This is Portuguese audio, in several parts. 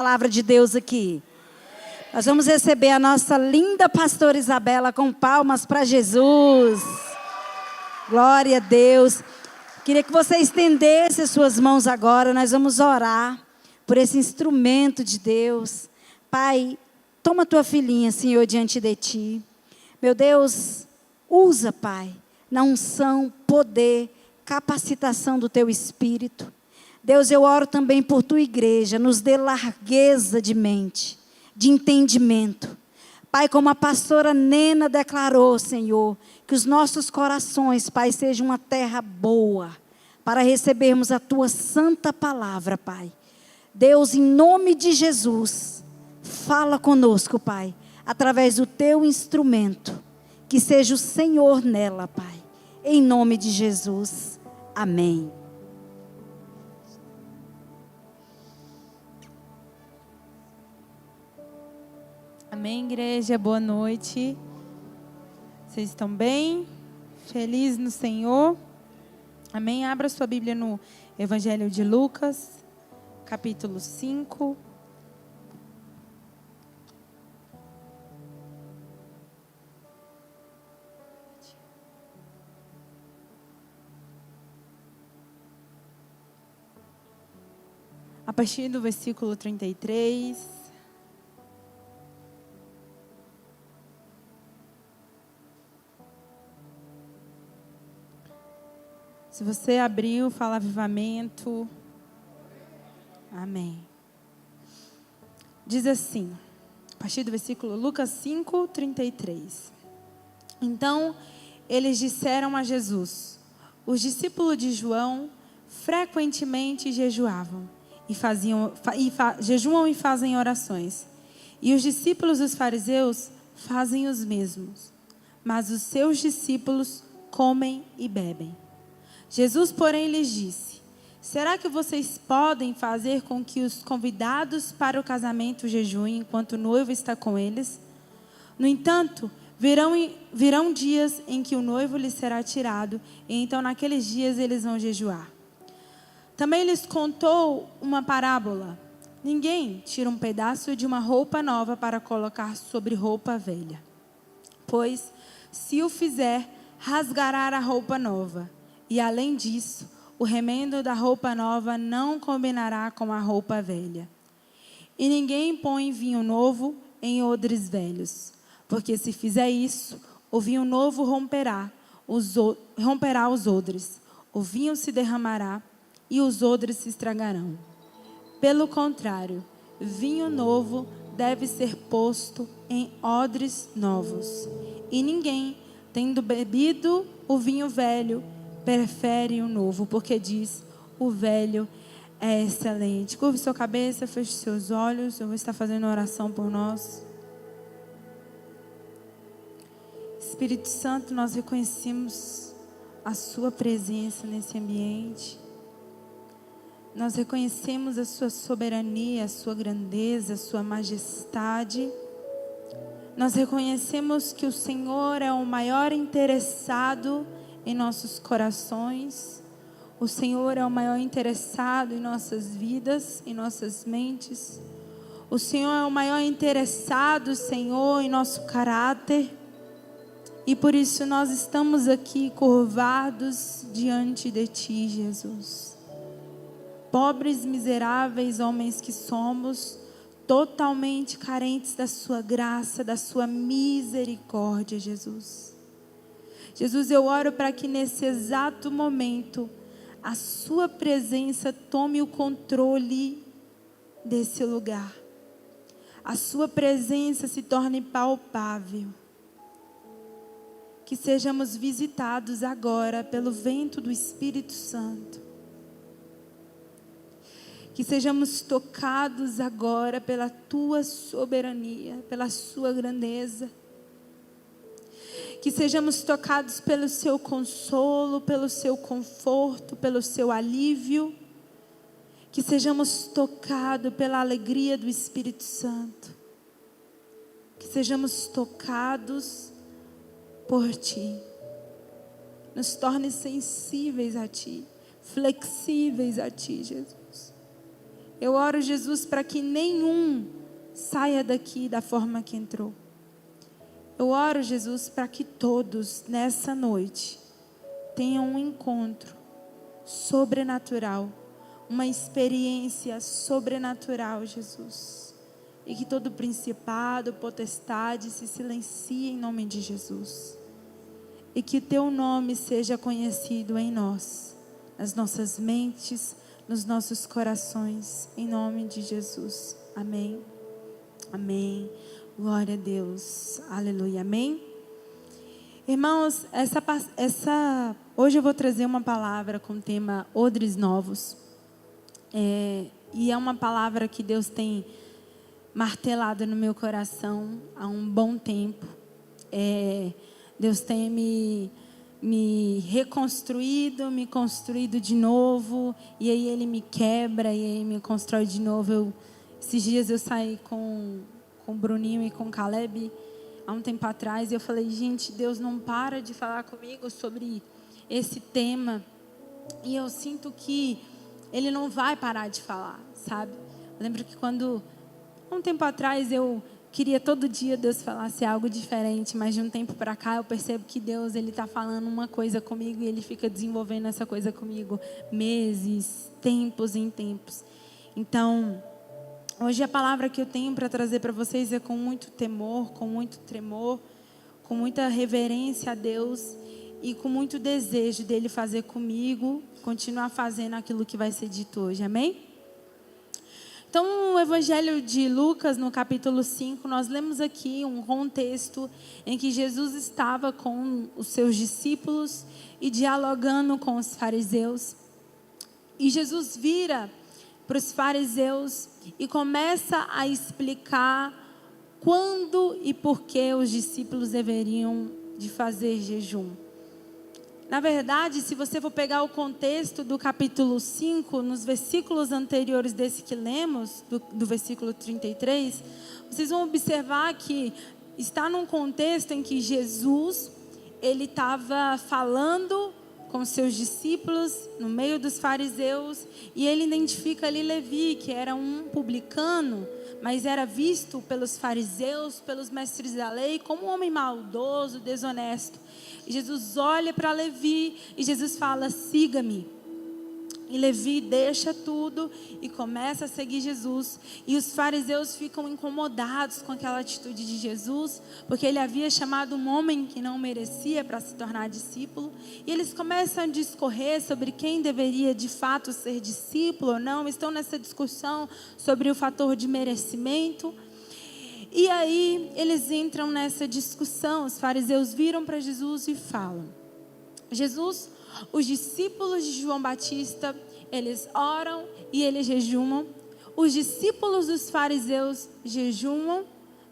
Palavra de Deus aqui. Nós vamos receber a nossa linda pastora Isabela com palmas para Jesus. Glória a Deus. Queria que você estendesse as suas mãos agora. Nós vamos orar por esse instrumento de Deus. Pai, toma tua filhinha, Senhor, diante de ti. Meu Deus, usa, Pai, na unção, poder, capacitação do teu Espírito. Deus, eu oro também por tua igreja, nos dê largueza de mente, de entendimento. Pai, como a pastora Nena declarou, Senhor, que os nossos corações, Pai, sejam uma terra boa, para recebermos a tua santa palavra, Pai. Deus, em nome de Jesus, fala conosco, Pai, através do teu instrumento, que seja o Senhor nela, Pai. Em nome de Jesus, amém. Amém, igreja, boa noite. Vocês estão bem? Felizes no Senhor? Amém? Abra sua Bíblia no Evangelho de Lucas, capítulo 5. A partir do versículo 33. Se você abriu, fala avivamento. Amém. Diz assim, a partir do versículo Lucas 5, 33. Então, eles disseram a Jesus: os discípulos de João frequentemente jejuavam jejuam e fazem orações. E os discípulos dos fariseus fazem os mesmos. Mas os seus discípulos comem e bebem. Jesus, porém, lhes disse: será que vocês podem fazer com que os convidados para o casamento jejuem enquanto o noivo está com eles? No entanto, virão dias em que o noivo lhes será tirado, e então naqueles dias eles vão jejuar. Também lhes contou uma parábola. Ninguém tira um pedaço de uma roupa nova para colocar sobre roupa velha. Pois, se o fizer, rasgará a roupa nova. E além disso, o remendo da roupa nova não combinará com a roupa velha. E ninguém põe vinho novo em odres velhos, porque se fizer isso, o vinho novo romperá os odres, o vinho se derramará e os odres se estragarão. Pelo contrário, vinho novo deve ser posto em odres novos. E ninguém, tendo bebido o vinho velho, prefere o novo, porque diz: o velho é excelente. Curve sua cabeça, feche seus olhos. Eu vou estar fazendo oração por nós. Espírito Santo, nós reconhecemos a sua presença nesse ambiente. Nós reconhecemos a sua soberania, a sua grandeza, a sua majestade. Nós reconhecemos que o Senhor é o maior interessado em nossos corações. O Senhor é o maior interessado em nossas vidas, em nossas mentes. O Senhor é o maior interessado, Senhor, em nosso caráter. E por isso nós estamos aqui curvados diante de Ti, Jesus. Pobres, miseráveis homens que somos, totalmente carentes da Sua graça, da Sua misericórdia, Jesus. Jesus, eu oro para que nesse exato momento a sua presença tome o controle desse lugar. A sua presença se torne palpável. Que sejamos visitados agora pelo vento do Espírito Santo. Que sejamos tocados agora pela tua soberania, pela sua grandeza. Que sejamos tocados pelo seu consolo, pelo seu conforto, pelo seu alívio. Que sejamos tocados pela alegria do Espírito Santo. Que sejamos tocados por Ti. Nos torne sensíveis a Ti, flexíveis a Ti, Jesus. Eu oro, Jesus, para que nenhum saia daqui da forma que entrou. Eu oro, Jesus, para que todos nessa noite tenham um encontro sobrenatural, uma experiência sobrenatural, Jesus. E que todo principado, potestade se silencie em nome de Jesus. E que teu nome seja conhecido em nós, nas nossas mentes, nos nossos corações, em nome de Jesus. Amém. Amém. Glória a Deus. Aleluia. Amém. Irmãos, hoje eu vou trazer uma palavra com o tema Odres Novos. E é uma palavra que Deus tem martelado no meu coração há um bom tempo. Deus tem me reconstruído, me construído de novo, e aí Ele me quebra, e aí me constrói de novo. Esses dias eu saí com o Bruninho e com o Caleb, há um tempo atrás, e eu falei, gente, Deus não para de falar comigo sobre esse tema, e eu sinto que Ele não vai parar de falar, sabe? Eu lembro que há um tempo atrás, eu queria todo dia Deus falasse algo diferente, mas de um tempo para cá eu percebo que Deus, Ele está falando uma coisa comigo e Ele fica desenvolvendo essa coisa comigo meses, tempos em tempos. Então, hoje a palavra que eu tenho para trazer para vocês é com muito temor, com muito tremor, com muita reverência a Deus e com muito desejo dEle fazer comigo, continuar fazendo aquilo que vai ser dito hoje, amém? Então, no Evangelho de Lucas, no capítulo 5, nós lemos aqui um contexto em que Jesus estava com os seus discípulos e dialogando com os fariseus. E Jesus vira para os fariseus e começa a explicar quando e por que os discípulos deveriam de fazer jejum. Na verdade, se você for pegar o contexto do capítulo 5, nos versículos anteriores desse que lemos, do versículo 33, vocês vão observar que está num contexto em que Jesus, Ele estava falando com seus discípulos, no meio dos fariseus, e Ele identifica ali Levi, que era um publicano, mas era visto pelos fariseus, pelos mestres da lei, como um homem maldoso, desonesto. E Jesus olha para Levi e Jesus fala, siga-me. E Levi deixa tudo e começa a seguir Jesus. E os fariseus ficam incomodados com aquela atitude de Jesus, porque ele havia chamado um homem que não merecia para se tornar discípulo. E eles começam a discorrer sobre quem deveria de fato ser discípulo ou não. Estão nessa discussão sobre o fator de merecimento. E aí eles entram nessa discussão. Os fariseus viram para Jesus e falam, Jesus, os discípulos de João Batista, eles oram e eles jejumam. Os discípulos dos fariseus jejumam,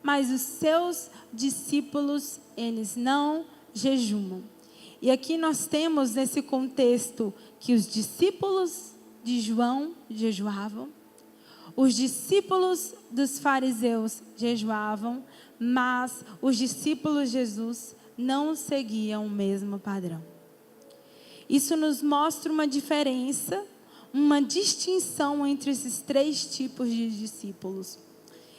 mas os seus discípulos, eles não jejumam. E aqui nós temos nesse contexto que os discípulos de João jejuavam, os discípulos dos fariseus jejuavam, mas os discípulos de Jesus não seguiam o mesmo padrão. Isso nos mostra uma diferença, uma distinção entre esses três tipos de discípulos.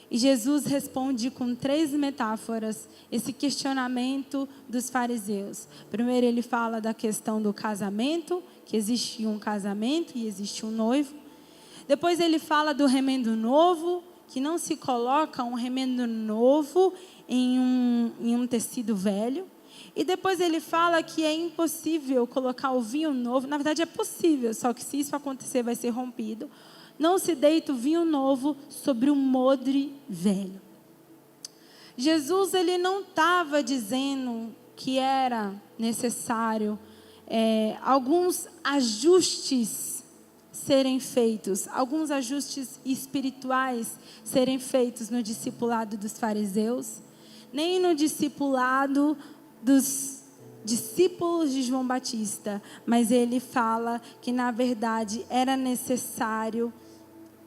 E Jesus responde com 3 metáforas esse questionamento dos fariseus. Primeiro ele fala da questão do casamento, que existe um casamento e existe um noivo. Depois ele fala do remendo novo, que não se coloca um remendo novo em um tecido velho. E depois ele fala que é impossível colocar o vinho novo. Na verdade é possível, só que se isso acontecer vai ser rompido. Não se deita o vinho novo sobre um odre velho. Jesus, ele não estava dizendo que era necessário alguns ajustes serem feitos, alguns ajustes espirituais serem feitos no discipulado dos fariseus, nem no discipulado dos discípulos de João Batista, mas ele fala que na verdade era necessário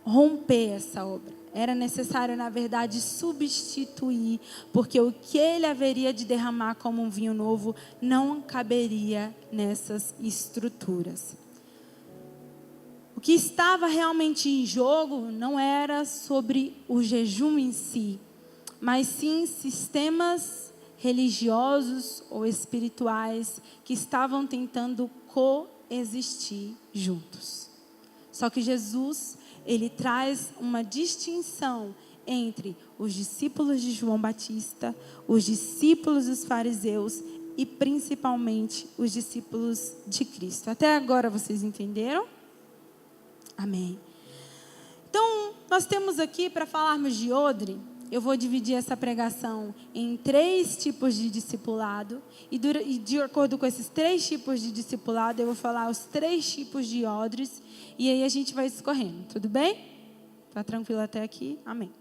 romper essa obra. Era necessário, na verdade, substituir, porque o que ele haveria de derramar como um vinho novo não caberia nessas estruturas. O que estava realmente em jogo não era sobre o jejum em si, mas sim sistemas religiosos ou espirituais que estavam tentando coexistir juntos. Só que Jesus, ele traz uma distinção entre os discípulos de João Batista, os discípulos dos fariseus e principalmente os discípulos de Cristo. Até agora vocês entenderam? Amém. Então, nós temos aqui, para falarmos de odre, eu vou dividir essa pregação em 3 tipos de discipulado. E de acordo com esses 3 tipos de discipulado, eu vou falar os 3 tipos de odres. E aí a gente vai escorrendo, tudo bem? Tá tranquilo até aqui? Amém.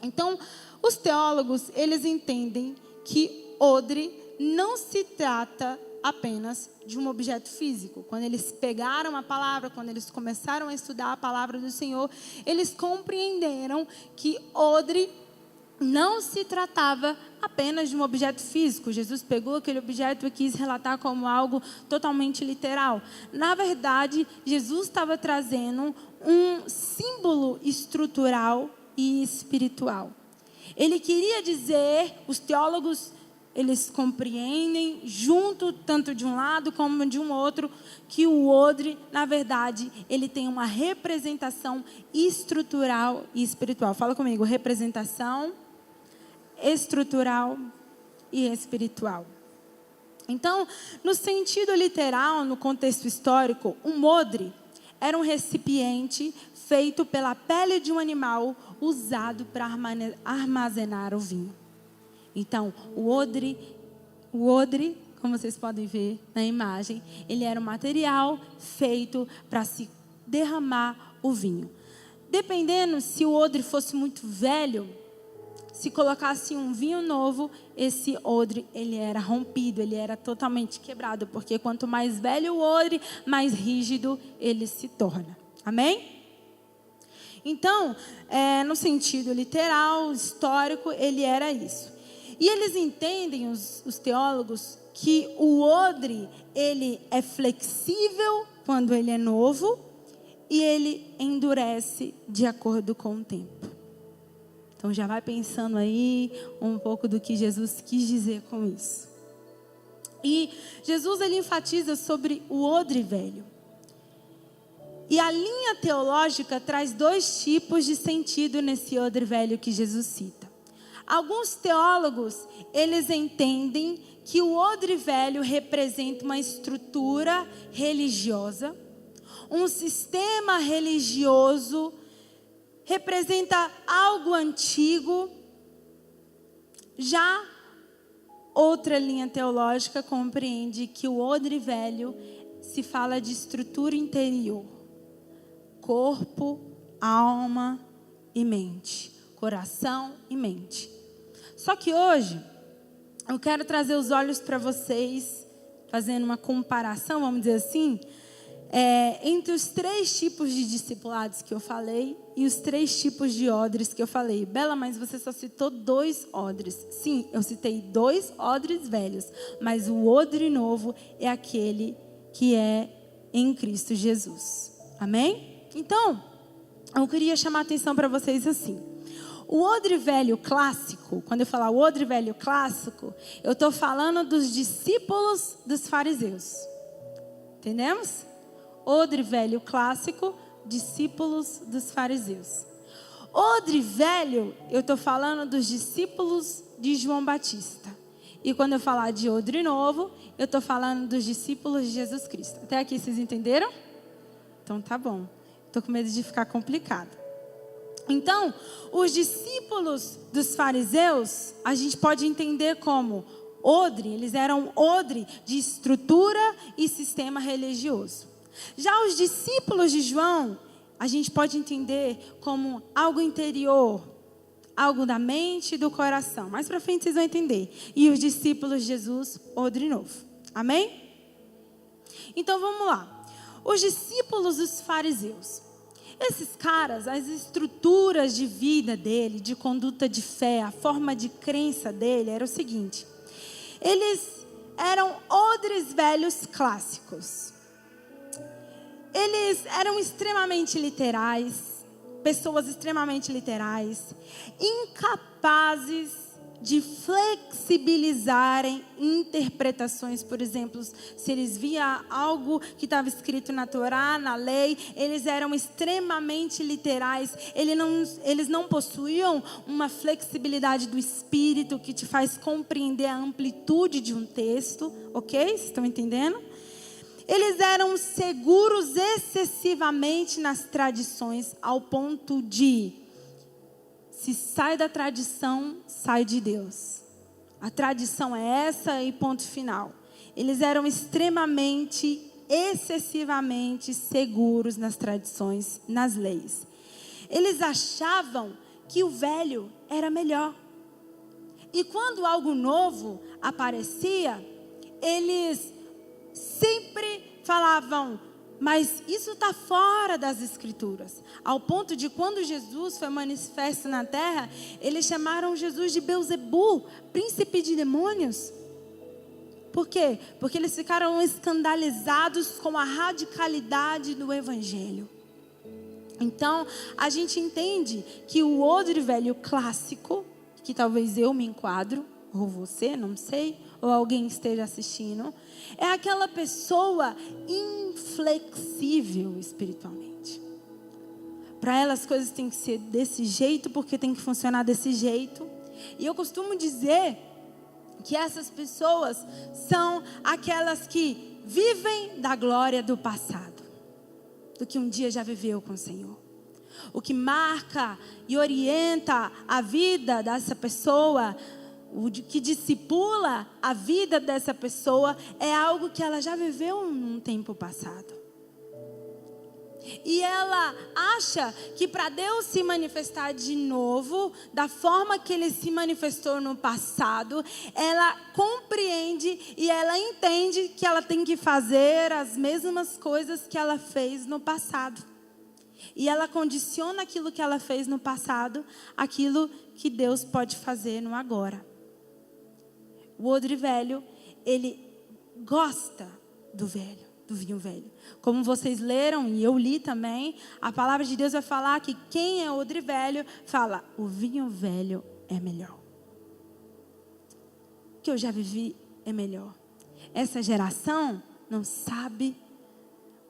Então, os teólogos, eles entendem que odre não se trata apenas de um objeto físico. Quando eles pegaram a palavra, quando eles começaram a estudar a palavra do Senhor, eles compreenderam que odre não se tratava apenas de um objeto físico. Jesus pegou aquele objeto e quis relatar como algo totalmente literal. Na verdade, Jesus estava trazendo um símbolo estrutural e espiritual. Ele queria dizer, os teólogos, eles compreendem, junto tanto de um lado como de um outro, que o odre, na verdade, ele tem uma representação estrutural e espiritual. Fala comigo, representação estrutural e espiritual. Então, no sentido literal, no contexto histórico, um odre era um recipiente feito pela pele de um animal usado para armazenar o vinho. Então, o odre, como vocês podem ver na imagem, ele era um material feito para se derramar o vinho. Dependendo se o odre fosse muito velho, se colocasse um vinho novo, esse odre, ele era rompido, ele era totalmente quebrado, porque quanto mais velho o odre, mais rígido ele se torna. Amém? Então, no sentido literal, histórico, ele era isso. E eles entendem, os teólogos, que o odre, ele é flexível quando ele é novo e ele endurece de acordo com o tempo. Então já vai pensando aí um pouco do que Jesus quis dizer com isso. E Jesus, ele enfatiza sobre o odre velho. E a linha teológica traz 2 tipos de sentido nesse odre velho que Jesus cita. Alguns teólogos, eles entendem que o odre velho representa uma estrutura religiosa, um sistema religioso, representa algo antigo. Já outra linha teológica compreende que o odre velho se fala de estrutura interior, corpo, alma e mente, coração e mente. Só que hoje, eu quero trazer os olhos para vocês, fazendo uma comparação, vamos dizer assim, entre os 3 tipos de discipulados que eu falei e os 3 tipos de odres que eu falei. Bela, mas você só citou 2 odres. Sim, eu citei 2 odres velhos, mas o odre novo é aquele que é em Cristo Jesus. Amém? Então, eu queria chamar a atenção para vocês assim. O odre velho clássico, quando eu falar o odre velho clássico, eu estou falando dos discípulos dos fariseus. Entendemos? Odre velho clássico, discípulos dos fariseus. Odre velho, eu estou falando dos discípulos de João Batista. E quando eu falar de odre novo, eu estou falando dos discípulos de Jesus Cristo. Até aqui vocês entenderam? Então tá bom. Estou com medo de ficar complicado. Então, os discípulos dos fariseus, a gente pode entender como odre, eles eram odre de estrutura e sistema religioso. Já os discípulos de João, a gente pode entender como algo interior, algo da mente e do coração. Mais para frente vocês vão entender. E os discípulos de Jesus, odre novo. Amém? Então vamos lá. Os discípulos dos fariseus. Esses caras, as estruturas de vida dele, de conduta de fé, a forma de crença dele era o seguinte. Eles eram odres velhos clássicos. eles eram extremamente literais, pessoas extremamente literais, incapazes de flexibilizarem interpretações. Por exemplo, se eles viam algo que estava escrito na Torá, na lei, eles eram extremamente literais. Eles não possuíam uma flexibilidade do espírito que te faz compreender a amplitude de um texto, ok? Vocês estão entendendo? Eles eram seguros excessivamente nas tradições, ao ponto de, se sai da tradição, sai de Deus. A tradição é essa e ponto final. Eles eram extremamente, excessivamente seguros nas tradições, nas leis. Eles achavam que o velho era melhor. E quando algo novo aparecia, eles sempre falavam: mas isso está fora das Escrituras. Ao ponto de, quando Jesus foi manifesto na terra, eles chamaram Jesus de Belzebu, príncipe de demônios. Por quê? Porque eles ficaram escandalizados com a radicalidade do Evangelho. Então, a gente entende que o odre velho clássico, que talvez eu me enquadro, ou você, não sei, ou alguém esteja assistindo, é aquela pessoa inflexível espiritualmente. Para ela as coisas têm que ser desse jeito, porque tem que funcionar desse jeito. E eu costumo dizer que essas pessoas são aquelas que vivem da glória do passado, do que um dia já viveu com o Senhor. O que marca e orienta a vida dessa pessoa, o que discipula a vida dessa pessoa, é algo que ela já viveu num tempo passado. E ela acha que para Deus se manifestar de novo, da forma que Ele se manifestou no passado, ela compreende e ela entende que ela tem que fazer as mesmas coisas que ela fez no passado. E ela condiciona aquilo que ela fez no passado, aquilo que Deus pode fazer no agora. O odre velho, ele gosta do velho, do vinho velho. Como vocês leram e eu li também, a palavra de Deus vai falar que quem é odre velho, fala: o vinho velho é melhor. O que eu já vivi é melhor. Essa geração não sabe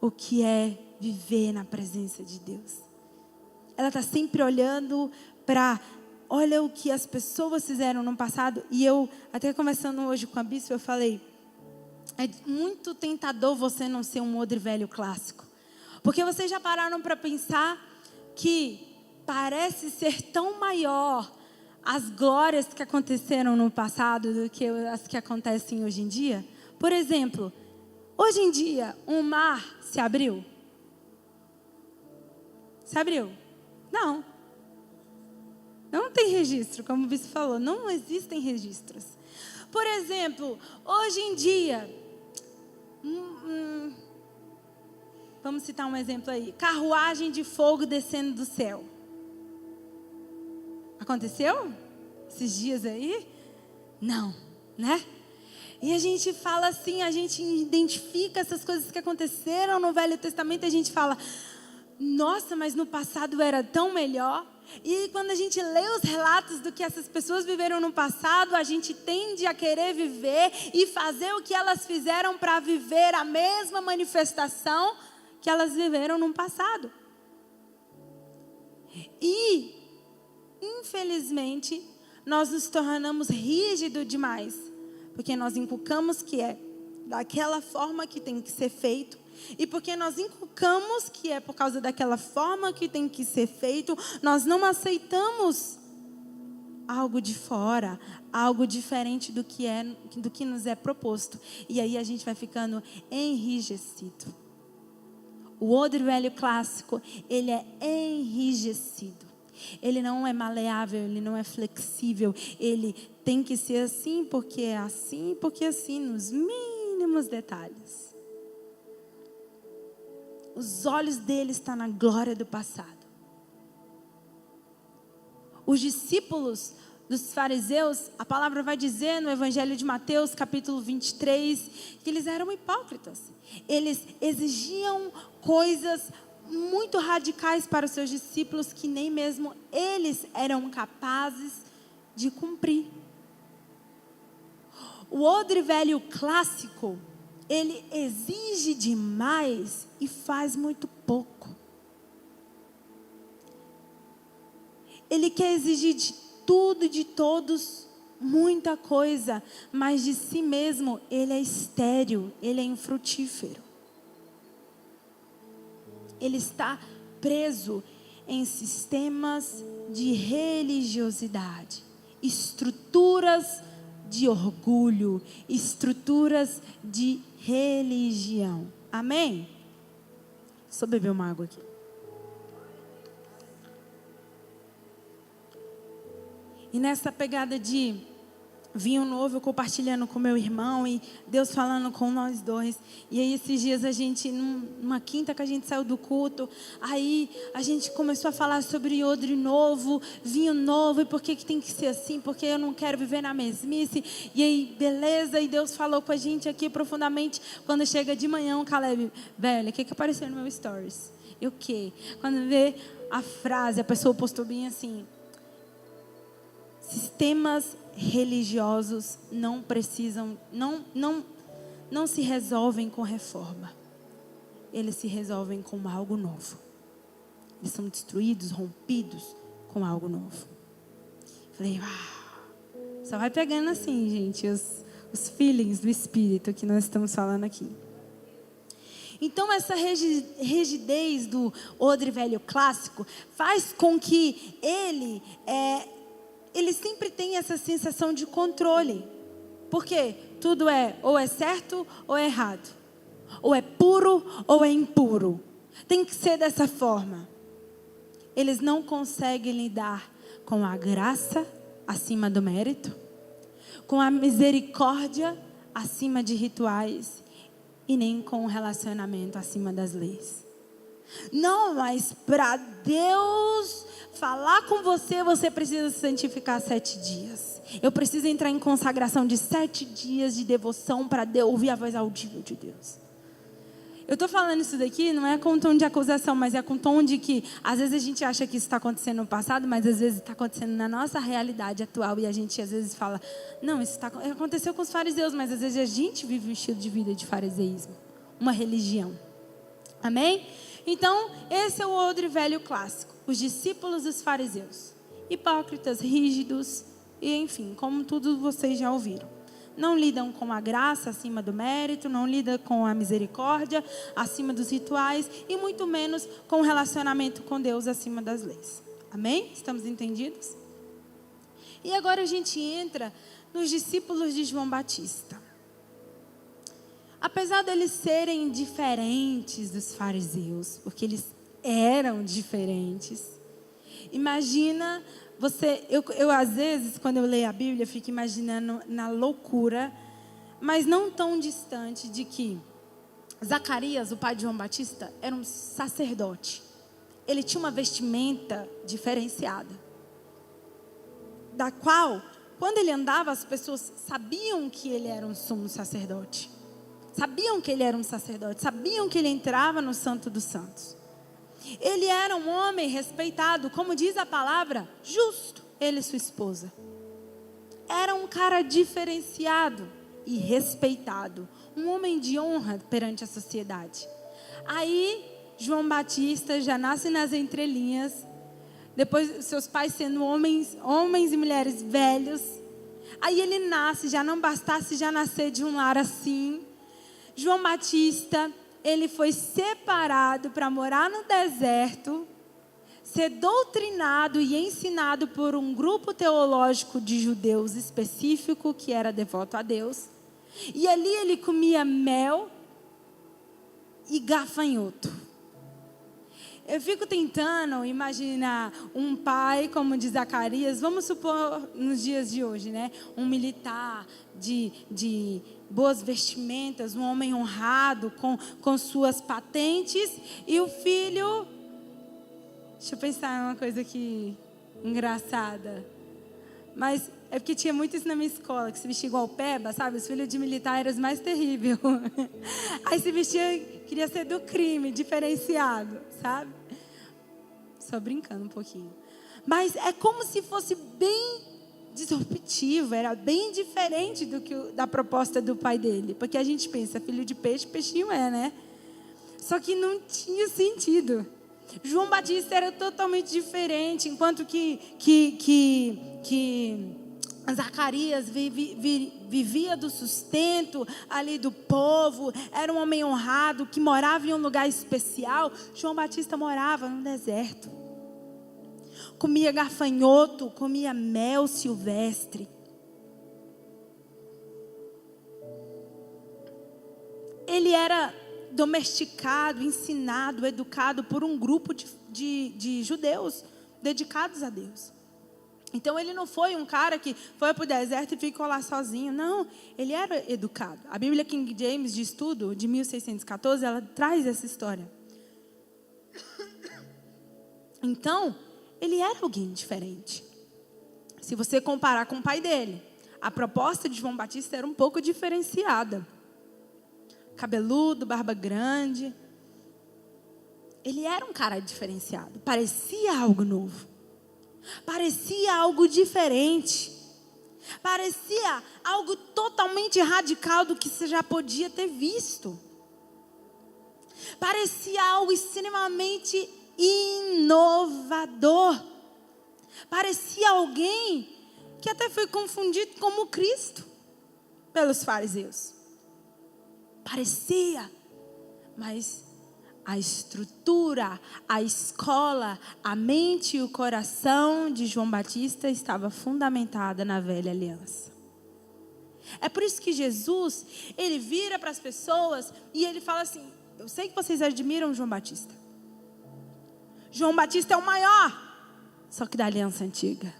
o que é viver na presença de Deus. Ela está sempre olhando para... Olha o que as pessoas fizeram no passado. E eu, até conversando hoje com a bispa, eu falei: é muito tentador você não ser um odre velho clássico. Porque vocês já pararam para pensar que parece ser tão maior as glórias que aconteceram no passado do que as que acontecem hoje em dia? Por exemplo, hoje em dia, um mar se abriu? Se abriu? Não. Não tem registro, como o bispo falou, não existem registros. Por exemplo, hoje em dia, vamos citar um exemplo aí: carruagem de fogo descendo do céu. Aconteceu? Esses dias aí? Não, né? E a gente fala assim, a gente identifica essas coisas que aconteceram no Velho Testamento, a gente fala: nossa, mas no passado era tão melhor. E quando a gente lê os relatos do que essas pessoas viveram no passado, a gente tende a querer viver e fazer o que elas fizeram para viver a mesma manifestação que elas viveram no passado. E, infelizmente, nós nos tornamos rígidos demais, porque nós inculcamos que é daquela forma que tem que ser feito. E porque nós inculcamos que é por causa daquela forma que tem que ser feito, nós não aceitamos algo de fora, algo diferente do que nos é proposto. E aí a gente vai ficando enrijecido. O odre velho clássico, ele é enrijecido. Ele não é maleável, ele não é flexível. Ele tem que ser assim, porque é assim, nos mínimos detalhes. Os olhos dele estão na glória do passado. Os discípulos dos fariseus, a palavra vai dizer no Evangelho de Mateus, capítulo 23, que eles eram hipócritas. Eles exigiam coisas muito radicais para os seus discípulos que nem mesmo eles eram capazes de cumprir. O odre velho clássico, ele exige demais e faz muito pouco. Ele quer exigir de tudo e de todos muita coisa, mas de si mesmo ele é estéril, ele é infrutífero. Ele está preso em sistemas de religiosidade, estruturas de orgulho, estruturas de religião. Amém? Só beber uma água aqui. E nessa pegada de vinho novo, eu compartilhando com meu irmão e Deus falando com nós dois. E aí esses dias a gente, numa quinta que a gente saiu do culto, aí a gente começou a falar sobre odre novo, vinho novo, e por que tem que ser assim, porque eu não quero viver na mesmice. E aí, beleza, e Deus falou com a gente aqui profundamente, quando chega de manhã, o Caleb, velho, o que apareceu no meu stories? E o quê? Quando vê a frase, a pessoa postou bem assim: sistemas religiosos não precisam, não se resolvem com reforma. Eles se resolvem com algo novo. Eles são destruídos, rompidos com algo novo. Falei, só vai pegando assim, gente, os feelings do Espírito que nós estamos falando aqui. Então essa rigidez do odre velho clássico faz com que ele sempre tem essa sensação de controle. Porque tudo ou é certo ou é errado. Ou é puro ou é impuro. Tem que ser dessa forma. Eles não conseguem lidar com a graça acima do mérito, com a misericórdia acima de rituais e nem com o relacionamento acima das leis. Não, mas para Deus falar com você, você precisa se santificar 7 dias. Eu preciso entrar em consagração de 7 dias de devoção para ouvir a voz audível de Deus. Eu estou falando isso daqui, não é com tom de acusação, mas é com tom de que às vezes a gente acha que isso está acontecendo no passado, mas às vezes está acontecendo na nossa realidade atual. E a gente às vezes fala, não, isso aconteceu com os fariseus, mas às vezes a gente vive um estilo de vida de fariseísmo, uma religião. Amém? Então, esse é o odre velho clássico. Os discípulos dos fariseus. Hipócritas, rígidos, e enfim, como tudo vocês já ouviram. Não lidam com a graça acima do mérito, não lidam com a misericórdia acima dos rituais, e muito menos com o relacionamento com Deus acima das leis. Amém? Estamos entendidos? E agora a gente entra nos discípulos de João Batista. Apesar deles serem diferentes dos fariseus, porque eles eram diferentes. Imagina você, eu às vezes, quando eu leio a Bíblia, fico imaginando na loucura, mas não tão distante, de que Zacarias, o pai de João Batista, era um sacerdote. Ele tinha uma vestimenta diferenciada, da qual, quando ele andava, as pessoas sabiam que ele era um sumo sacerdote. Sabiam que ele era um sacerdote, sabiam que ele entrava no Santo dos Santos. Ele era um homem respeitado, como diz a palavra, justo, ele e sua esposa. Era um cara diferenciado e respeitado, um homem de honra perante a sociedade. Aí, João Batista já nasce nas entrelinhas, depois seus pais sendo homens e mulheres velhos. Aí ele nasce, já não bastasse já nascer de um lar assim. João Batista, ele foi separado para morar no deserto, ser doutrinado e ensinado por um grupo teológico de judeus específico, que era devoto a Deus. E ali ele comia mel e gafanhoto. Eu fico tentando imaginar um pai como de Zacarias, vamos supor nos dias de hoje, né? Um militar de boas vestimentas, um homem honrado com suas patentes, e o filho, deixa eu pensar uma coisa aqui engraçada, Mas é porque tinha muito isso na minha escola, que se vestia igual peba, sabe? Os filhos de militar eram os mais terríveis. Aí se vestia, queria ser do crime, diferenciado, sabe? Só brincando um pouquinho. Mas é como se fosse bem disruptivo, era bem diferente da proposta do pai dele. Porque a gente pensa, filho de peixe, peixinho é, né? Só que não tinha sentido. João Batista era totalmente diferente, enquanto que Zacarias vivia do sustento ali do povo, era um homem honrado que morava em um lugar especial. João Batista morava no deserto, comia gafanhoto, comia mel silvestre. Ele era domesticado, ensinado, educado por um grupo de judeus dedicados a Deus. Então ele não foi um cara que foi para o deserto e ficou lá sozinho. Não, ele era educado. A Bíblia King James de estudo, de 1614, ela traz essa história. Então, ele era alguém diferente. Se você comparar com o pai dele, a proposta de João Batista era um pouco diferenciada. Cabeludo, barba grande. Ele era um cara diferenciado. Parecia algo novo. Parecia algo diferente. Parecia algo totalmente radical do que você já podia ter visto. Parecia algo extremamente inovador. Parecia alguém que até foi confundido como Cristo pelos fariseus. Parecia, mas a estrutura, a escola, a mente e o coração de João Batista estava fundamentada na velha aliança. É por isso que Jesus, ele vira para as pessoas e ele fala assim: eu sei que vocês admiram João Batista. João Batista é o maior, só que da aliança antiga.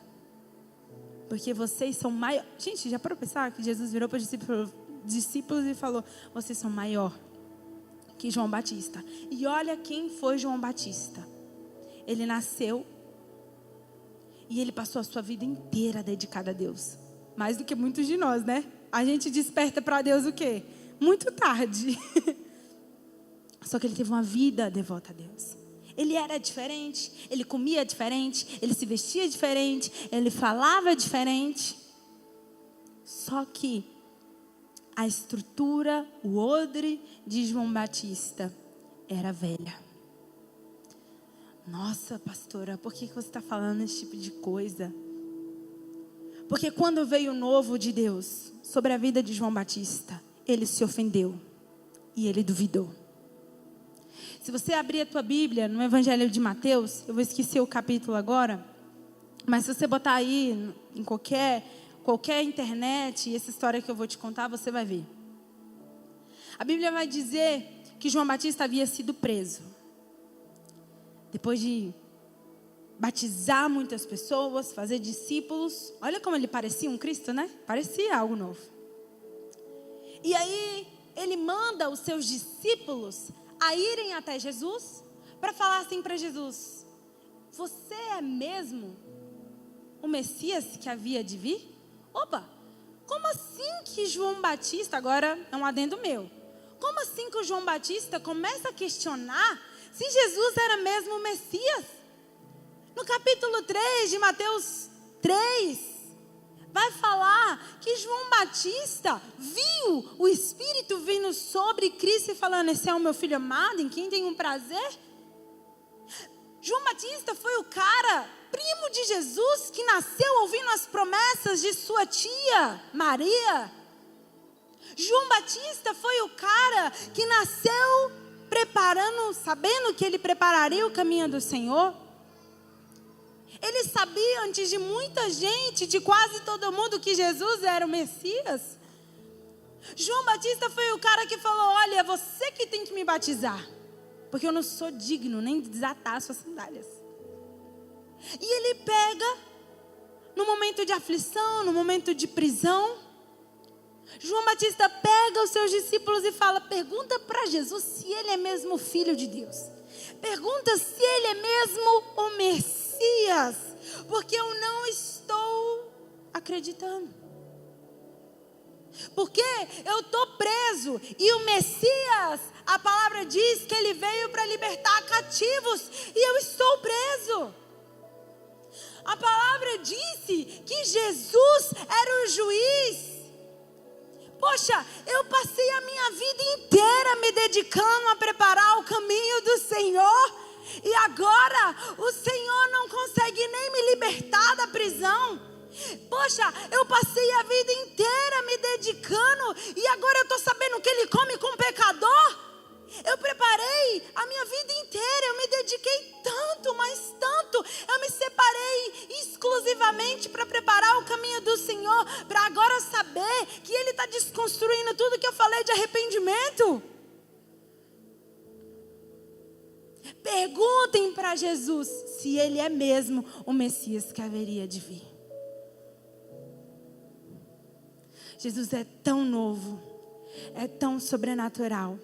Porque vocês são maior. Gente, já parou para pensar que Jesus virou para os discípulos e falou: vocês são maior que João Batista. E olha quem foi João Batista. Ele nasceu e ele passou a sua vida inteira dedicada a Deus. Mais do que muitos de nós, né? A gente desperta para Deus o quê? Muito tarde. Só que ele teve uma vida devota a Deus. Ele era diferente, ele comia diferente, ele se vestia diferente, ele falava diferente. Só que a estrutura, o odre de João Batista era velha. Nossa, pastora, por que você está falando esse tipo de coisa? Porque quando veio o novo de Deus sobre a vida de João Batista, ele se ofendeu e ele duvidou. Se você abrir a tua Bíblia no Evangelho de Mateus, eu vou esquecer o capítulo agora, mas se você botar aí em qualquer internet, essa história que eu vou te contar, você vai ver. A Bíblia vai dizer que João Batista havia sido preso. Depois de batizar muitas pessoas, fazer discípulos. Olha como ele parecia um Cristo, né? Parecia algo novo. E aí, ele manda os seus discípulos a irem até Jesus para falar assim para Jesus: você é mesmo o Messias que havia de vir? Opa, como assim que João Batista, agora é um adendo meu, como assim que o João Batista começa a questionar se Jesus era mesmo o Messias? No capítulo 3 de Mateus 3, vai falar que João Batista viu o Espírito vindo sobre Cristo e falando: esse é o meu filho amado, em quem tenho prazer. João Batista foi o cara, primo de Jesus, que nasceu ouvindo as promessas de sua tia Maria. João Batista foi o cara que nasceu preparando, sabendo que ele prepararia o caminho do Senhor. Ele sabia antes de muita gente, de quase todo mundo, que Jesus era o Messias. João Batista foi o cara que falou: olha, você que tem que me batizar, porque eu não sou digno nem de desatar as suas sandálias. E ele pega, no momento de aflição, no momento de prisão, João Batista pega os seus discípulos e fala: pergunta para Jesus se ele é mesmo o Filho de Deus. Pergunta se ele é mesmo o Messias. Porque eu não estou acreditando. Porque eu estou preso e o Messias, a palavra diz que ele veio para libertar cativos e eu estou preso. A palavra disse que Jesus era o juiz. Poxa, eu passei a minha vida inteira me dedicando a preparar o caminho do Senhor e agora o Senhor não consegue nem me libertar da prisão. Poxa, eu passei a vida inteira me dedicando e agora eu estou sabendo que Ele come com pecador. Eu preparei a minha vida inteira, eu me dediquei tanto, mas tanto. Eu me separei exclusivamente para preparar o caminho do Senhor, para agora saber que Ele está desconstruindo tudo que eu falei de arrependimento. Perguntem para Jesus se Ele é mesmo o Messias que haveria de vir. Jesus é tão novo, é tão sobrenatural,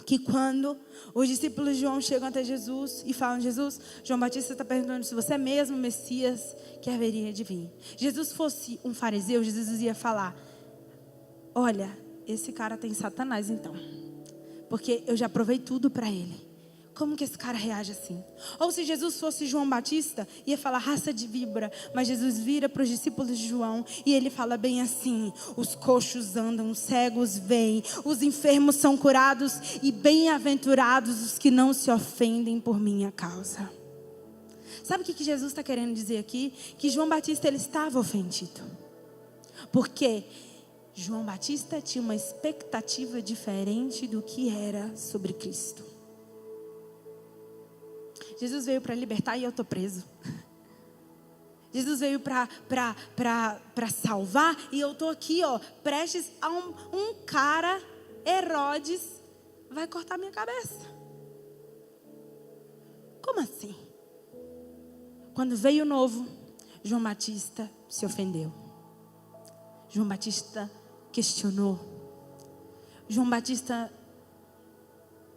que quando os discípulos de João chegam até Jesus e falam: Jesus, João Batista está perguntando se você é mesmo o Messias que haveria de vir. Jesus fosse um fariseu, Jesus ia falar: olha, esse cara tem Satanás então, porque eu já provei tudo para ele. Como que esse cara reage assim? Ou se Jesus fosse João Batista, ia falar raça de víbora. Mas Jesus vira para os discípulos de João e ele fala bem assim: os coxos andam, os cegos veem, os enfermos são curados e bem-aventurados os que não se ofendem por minha causa. Sabe o que Jesus está querendo dizer aqui? Que João Batista, ele estava ofendido. Porque João Batista tinha uma expectativa diferente do que era sobre Cristo. Jesus veio para libertar e eu estou preso. Jesus veio para salvar e eu estou aqui, ó, prestes a um cara, Herodes, vai cortar minha cabeça. Como assim? Quando veio o novo, João Batista se ofendeu. João Batista questionou. João Batista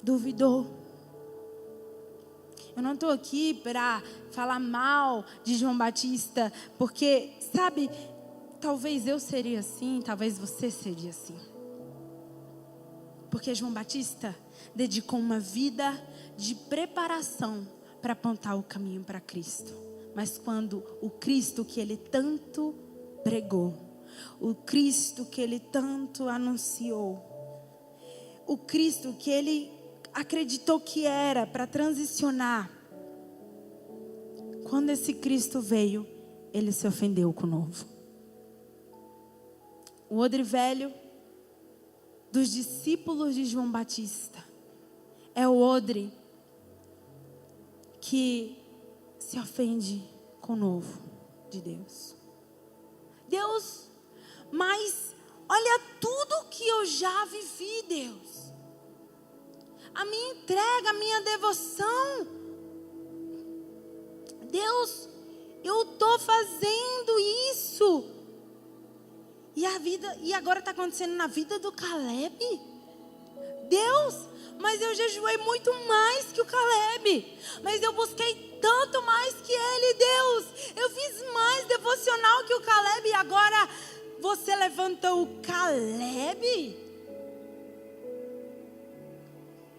duvidou. Eu não estou aqui para falar mal de João Batista, porque, sabe, talvez eu seria assim, talvez você seria assim. Porque João Batista dedicou uma vida de preparação para apontar o caminho para Cristo. Mas quando o Cristo que ele tanto pregou, o Cristo que ele tanto anunciou, o Cristo que ele acreditou que era para transicionar, quando esse Cristo veio, ele se ofendeu com o novo. O odre velho dos discípulos de João Batista é o odre que se ofende com o novo de Deus. Deus, mas olha tudo que eu já vivi, Deus. A minha entrega, a minha devoção. Deus, eu estou fazendo isso. E agora está acontecendo na vida do Caleb. Deus, mas eu jejuei muito mais que o Caleb. Mas eu busquei tanto mais que ele, Deus. Eu fiz mais devocional que o Caleb. E agora você levantou o Caleb?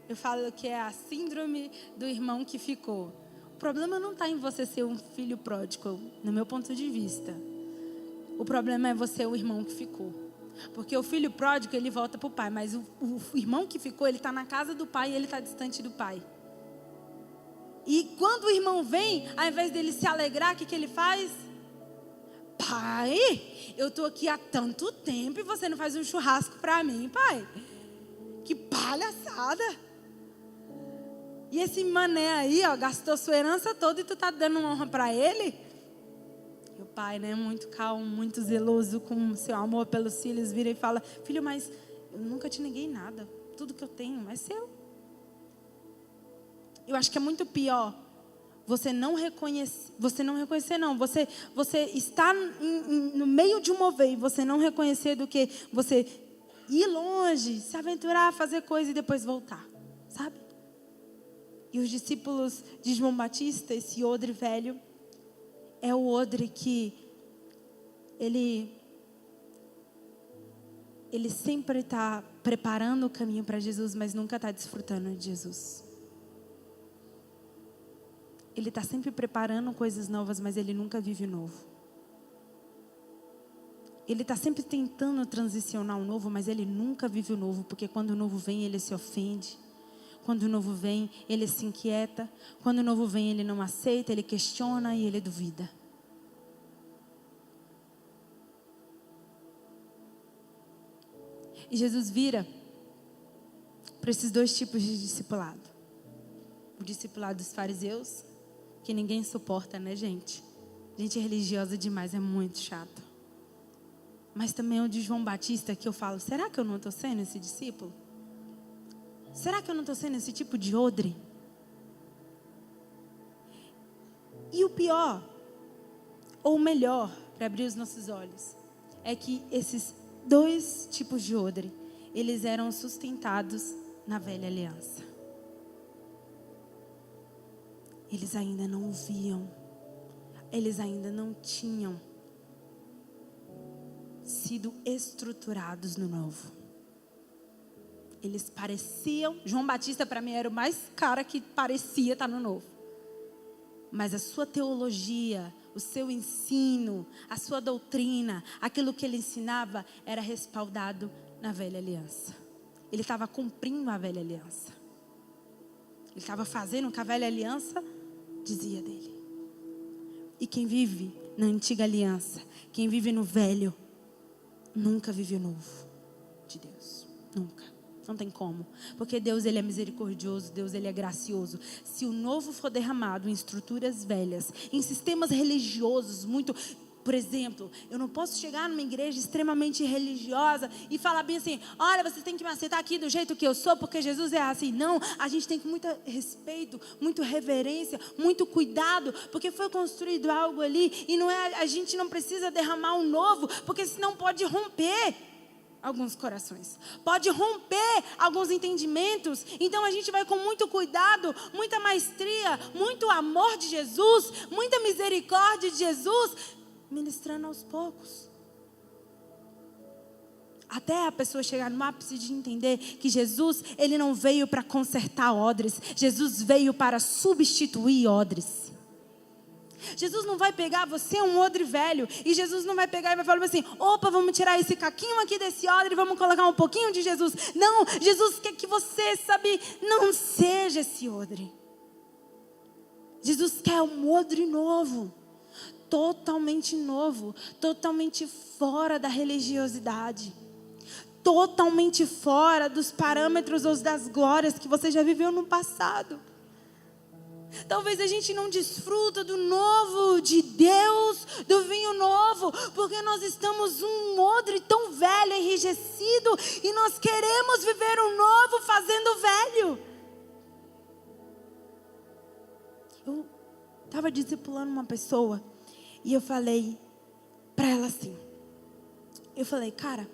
Eu falo que é a síndrome do irmão que ficou. O problema não está em você ser um filho pródigo, no meu ponto de vista. O problema é você ser o irmão que ficou. Porque o filho pródigo, ele volta para o pai. Mas o irmão que ficou, ele está na casa do pai e ele está distante do pai. E quando o irmão vem, ao invés dele se alegrar, o que ele faz? Pai, eu estou aqui há tanto tempo e você não faz um churrasco para mim, pai. Que palhaçada. E esse mané aí, ó, gastou sua herança toda e tu tá dando honra para ele? E o pai, né, muito calmo, muito zeloso com seu amor pelos filhos, vira e fala: filho, mas eu nunca te neguei nada. Tudo que eu tenho é seu. Eu acho que é muito pior você não reconhecer, você está no meio de um mover e você não reconhecer, do que você ir longe, se aventurar, fazer coisa e depois voltar, sabe? E os discípulos de João Batista, esse odre velho, é o odre que Ele sempre está preparando o caminho para Jesus, mas nunca está desfrutando de Jesus. Ele está sempre preparando coisas novas, mas ele nunca vive o novo. Ele está sempre tentando transicionar o novo, mas ele nunca vive o novo, porque quando o novo vem, ele se ofende. Quando o novo vem, ele se inquieta. Quando o novo vem, ele não aceita, ele questiona e ele duvida. E Jesus vira para esses dois tipos de discipulado. O discipulado dos fariseus, que ninguém suporta, né, gente? Gente religiosa demais, é muito chato. Mas também o de João Batista, que eu falo, será que eu não estou sendo esse discípulo? Será que eu não estou sendo esse tipo de odre? E o pior, ou o melhor, para abrir os nossos olhos, é que esses dois tipos de odre, eles eram sustentados na velha aliança. Eles ainda não viam, eles ainda não tinham sido estruturados no novo. Eles pareciam, João Batista para mim era o mais cara que parecia estar no novo. Mas a sua teologia, o seu ensino, a sua doutrina, aquilo que ele ensinava era respaldado na velha aliança. Ele estava cumprindo a velha aliança. Ele estava fazendo o que a velha aliança dizia dele. E quem vive na antiga aliança, quem vive no velho, nunca vive o novo de Deus. Nunca. Não tem como. Porque Deus, ele é misericordioso. Deus, ele é gracioso. Se o novo for derramado em estruturas velhas, em sistemas religiosos muito... Por exemplo, eu não posso chegar numa igreja extremamente religiosa e falar bem assim, olha, você tem que me aceitar aqui do jeito que eu sou, porque Jesus é assim. Não, a gente tem que muito respeito, muito reverência, muito cuidado, porque foi construído algo ali e não é, a gente não precisa derramar um novo, porque senão pode romper alguns corações, pode romper alguns entendimentos. Então a gente vai com muito cuidado, muita maestria, muito amor de Jesus, muita misericórdia de Jesus, ministrando aos poucos, até a pessoa chegar no ápice de entender que Jesus, ele não veio para consertar odres, Jesus veio para substituir odres. Jesus não vai pegar você um odre velho, e Jesus não vai pegar e vai falar assim, opa, vamos tirar esse caquinho aqui desse odre e vamos colocar um pouquinho de Jesus. Não, Jesus quer que você, sabe, não seja esse odre. Jesus quer um odre novo, totalmente novo, totalmente fora da religiosidade, totalmente fora dos parâmetros ou das glórias que você já viveu no passado. Talvez a gente não desfruta do novo de Deus, do vinho novo, porque nós estamos um odre tão velho, enrijecido, e nós queremos viver o novo fazendo o velho. Eu estava discipulando uma pessoa e eu falei para ela assim, eu falei, cara,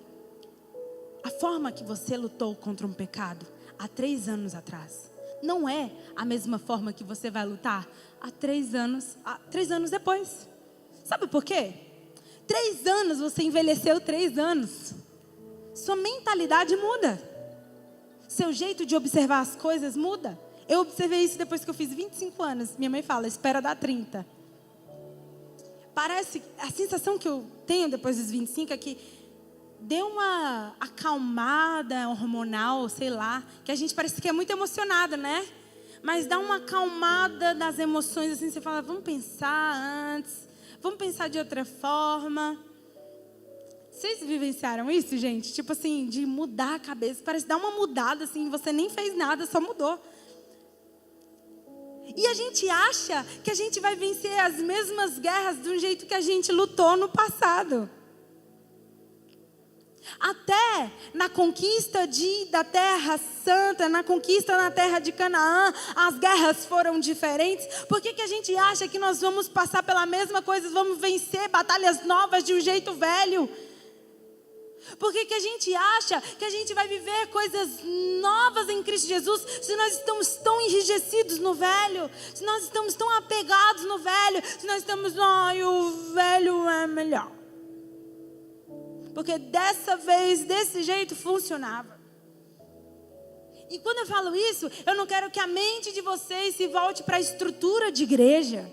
a forma que você lutou contra um pecado há 3 anos atrás não é a mesma forma que você vai lutar há 3 anos depois. Sabe por quê? 3 anos, você envelheceu 3 anos. Sua mentalidade muda. Seu jeito de observar as coisas muda. Eu observei isso depois que eu fiz 25 anos. Minha mãe fala, espera dar 30. Parece, a sensação que eu tenho depois dos 25 é que deu uma acalmada hormonal, sei lá, que a gente parece que é muito emocionada, né? Mas dá uma acalmada nas emoções, assim, você fala, vamos pensar antes, vamos pensar de outra forma. Vocês vivenciaram isso, gente? Tipo assim, de mudar a cabeça, parece dar uma mudada, assim, você nem fez nada, só mudou. E a gente acha que a gente vai vencer as mesmas guerras de um jeito que a gente lutou no passado. Até na conquista da terra santa, na conquista na terra de Canaã, as guerras foram diferentes. Por que a gente acha que nós vamos passar pela mesma coisa, vamos vencer batalhas novas de um jeito velho? Por que a gente acha que a gente vai viver coisas novas em Cristo Jesus se nós estamos tão enrijecidos no velho? Se nós estamos tão apegados no velho? Se nós estamos, o velho é melhor. Porque dessa vez, desse jeito, funcionava. E quando eu falo isso, eu não quero que a mente de vocês se volte para a estrutura de igreja.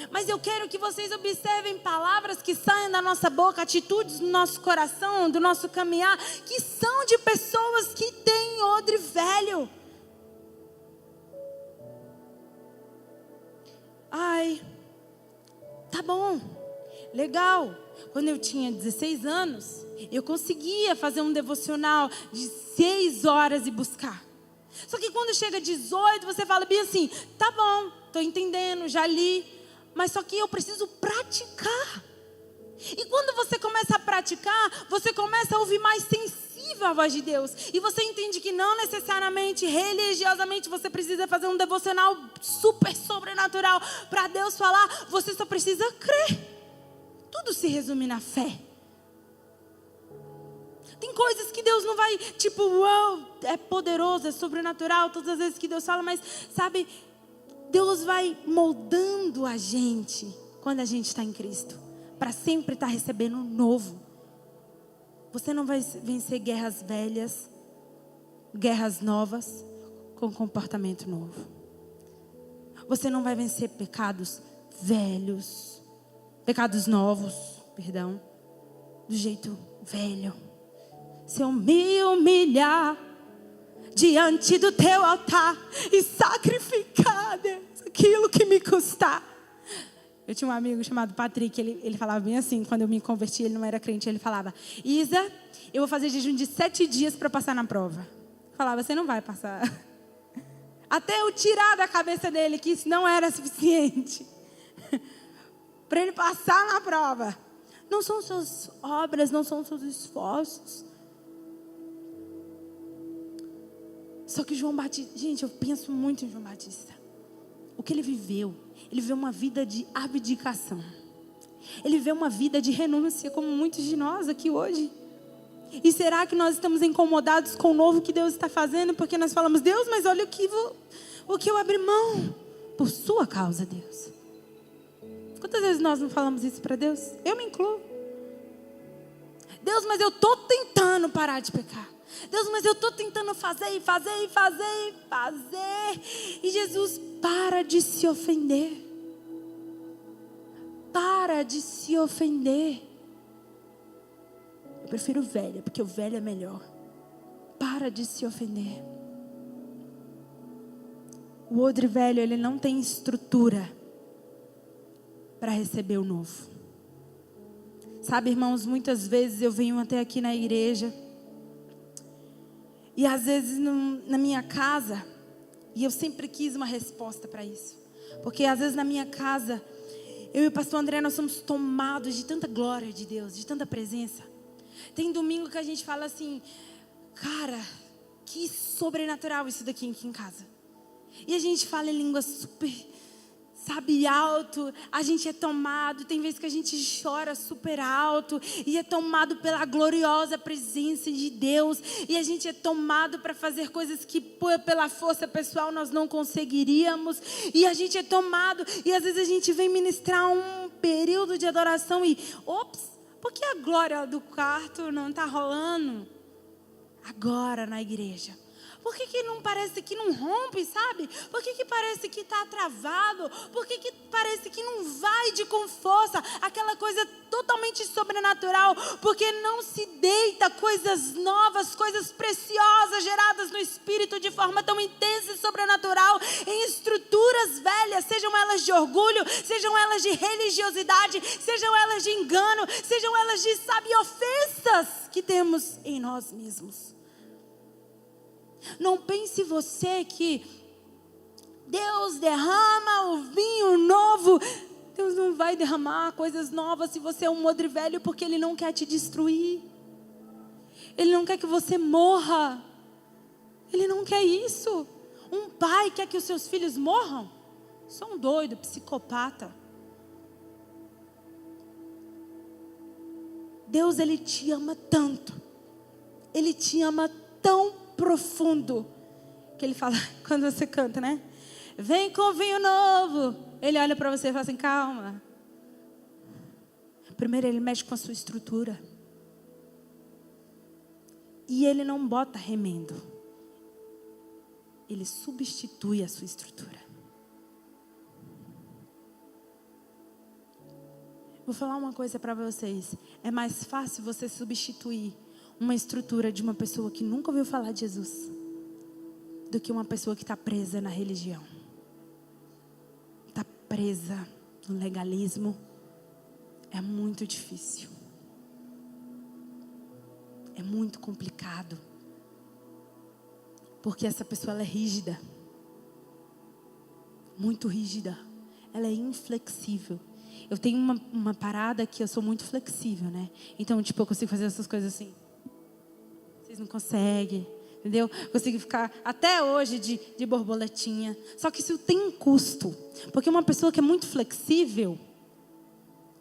Mas eu quero que vocês observem palavras que saem da nossa boca, atitudes do nosso coração, do nosso caminhar, que são de pessoas que têm odre velho. Ai, tá bom, legal. Quando eu tinha 16 anos, eu conseguia fazer um devocional de 6 horas e buscar. Só que quando chega 18, você fala bem assim, tá bom, tô entendendo, já li, mas só que eu preciso praticar. E quando você começa a praticar, você começa a ouvir mais sensível a voz de Deus. E você entende que não necessariamente, religiosamente, você precisa fazer um devocional super sobrenatural para Deus falar. Você só precisa crer. Tudo se resume na fé. Tem coisas que Deus não vai, tipo, uau, é poderoso, é sobrenatural, todas as vezes que Deus fala, mas sabe, Deus vai moldando a gente quando a gente está em Cristo, para sempre estar recebendo o novo. Você não vai vencer guerras velhas, guerras novas, com comportamento novo. Você não vai vencer pecados velhos, pecados novos, perdão, do jeito velho. Se eu me humilhar diante do teu altar e sacrificar, Deus, aquilo que me custar. Eu tinha um amigo chamado Patrick, ele falava bem assim, quando eu me converti, ele não era crente, ele falava, Isa, eu vou fazer jejum de 7 dias para passar na prova. Eu falava, você não vai passar. Até eu tirar da cabeça dele que isso não era suficiente para ele passar na prova. Não são suas obras, não são seus esforços. Só que João Batista, gente, eu penso muito em João Batista. O que ele viveu uma vida de abdicação. Ele viveu uma vida de renúncia, como muitos de nós aqui hoje. E será que nós estamos incomodados com o novo que Deus está fazendo? Porque nós falamos, Deus, mas olha o que eu abri mão por sua causa, Deus. Quantas vezes nós não falamos isso para Deus? Eu me incluo. Deus, mas eu estou tentando parar de pecar. Deus, mas eu estou tentando fazer. E Jesus, para de se ofender. Para de se ofender. Eu prefiro o velho, porque o velho é melhor. Para de se ofender. O odre velho, ele não tem estrutura para receber o novo. Sabe, irmãos, muitas vezes eu venho até aqui na igreja. E às vezes na minha casa, e eu sempre quis uma resposta para isso. Porque às vezes na minha casa, eu e o pastor André, nós somos tomados de tanta glória de Deus, de tanta presença. Tem domingo que a gente fala assim, cara, que sobrenatural isso daqui em casa. E a gente fala em língua super, sabe, alto, a gente é tomado, tem vezes que a gente chora super alto, e é tomado pela gloriosa presença de Deus, e a gente é tomado para fazer coisas que pela força pessoal nós não conseguiríamos, e a gente é tomado, e às vezes a gente vem ministrar um período de adoração e, por que a glória do quarto não está rolando agora na igreja? Por que não parece que não rompe, sabe? Por que parece que está travado? Por que parece que não vai com força? Aquela coisa totalmente sobrenatural. Porque não se deita coisas novas, coisas preciosas geradas no Espírito de forma tão intensa e sobrenatural em estruturas velhas, sejam elas de orgulho, sejam elas de religiosidade, sejam elas de engano, sejam elas de, sabe, ofensas que temos em nós mesmos. Não pense você que Deus derrama o vinho novo. Deus não vai derramar coisas novas se você é um odre velho, porque Ele não quer te destruir. Ele não quer que você morra. Ele não quer isso. Um pai quer que os seus filhos morram? Sou um doido, psicopata. Deus, Ele te ama tanto. Ele te ama tão profundo, que Ele fala, quando você canta, né? Vem com vinho novo. Ele olha para você e fala assim, calma. Primeiro ele mexe com a sua estrutura. E ele não bota remendo. Ele substitui a sua estrutura. Vou falar uma coisa para vocês. É mais fácil você substituir uma estrutura de uma pessoa que nunca ouviu falar de Jesus do que uma pessoa que está presa na religião. Está presa no legalismo. É muito difícil. É muito complicado. Porque essa pessoa ela é rígida. Muito rígida. Ela é inflexível. Eu tenho uma parada que eu sou muito flexível, né? Então, tipo, eu consigo fazer essas coisas assim. Vocês não conseguem, entendeu? Consigo ficar até hoje de borboletinha. Só que isso tem um custo. Porque uma pessoa que é muito flexível,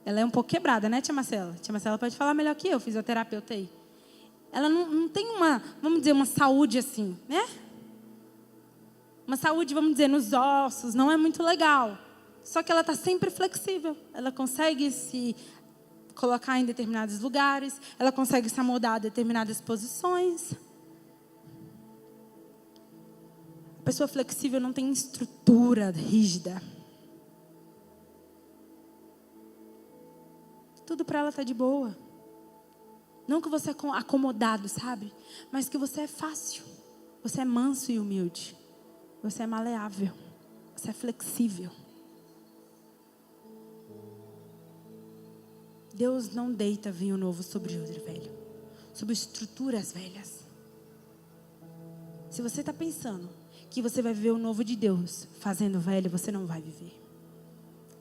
ela é um pouco quebrada, né, tia Marcela? Tia Marcela pode falar melhor que eu, fisioterapeuta aí. Ela não tem uma, vamos dizer, uma saúde assim, né? Uma saúde, vamos dizer, nos ossos, não é muito legal. Só que ela está sempre flexível. Ela consegue se colocar em determinados lugares. Ela consegue se amoldar a determinadas posições. A pessoa flexível não tem estrutura rígida. Tudo para ela está de boa. Não que você é acomodado, sabe? Mas que você é fácil. Você é manso e humilde. Você é maleável. Você é flexível. Deus não deita vinho novo sobre odre velho, sobre estruturas velhas. Se você está pensando que você vai viver o novo de Deus fazendo o velho, você não vai viver.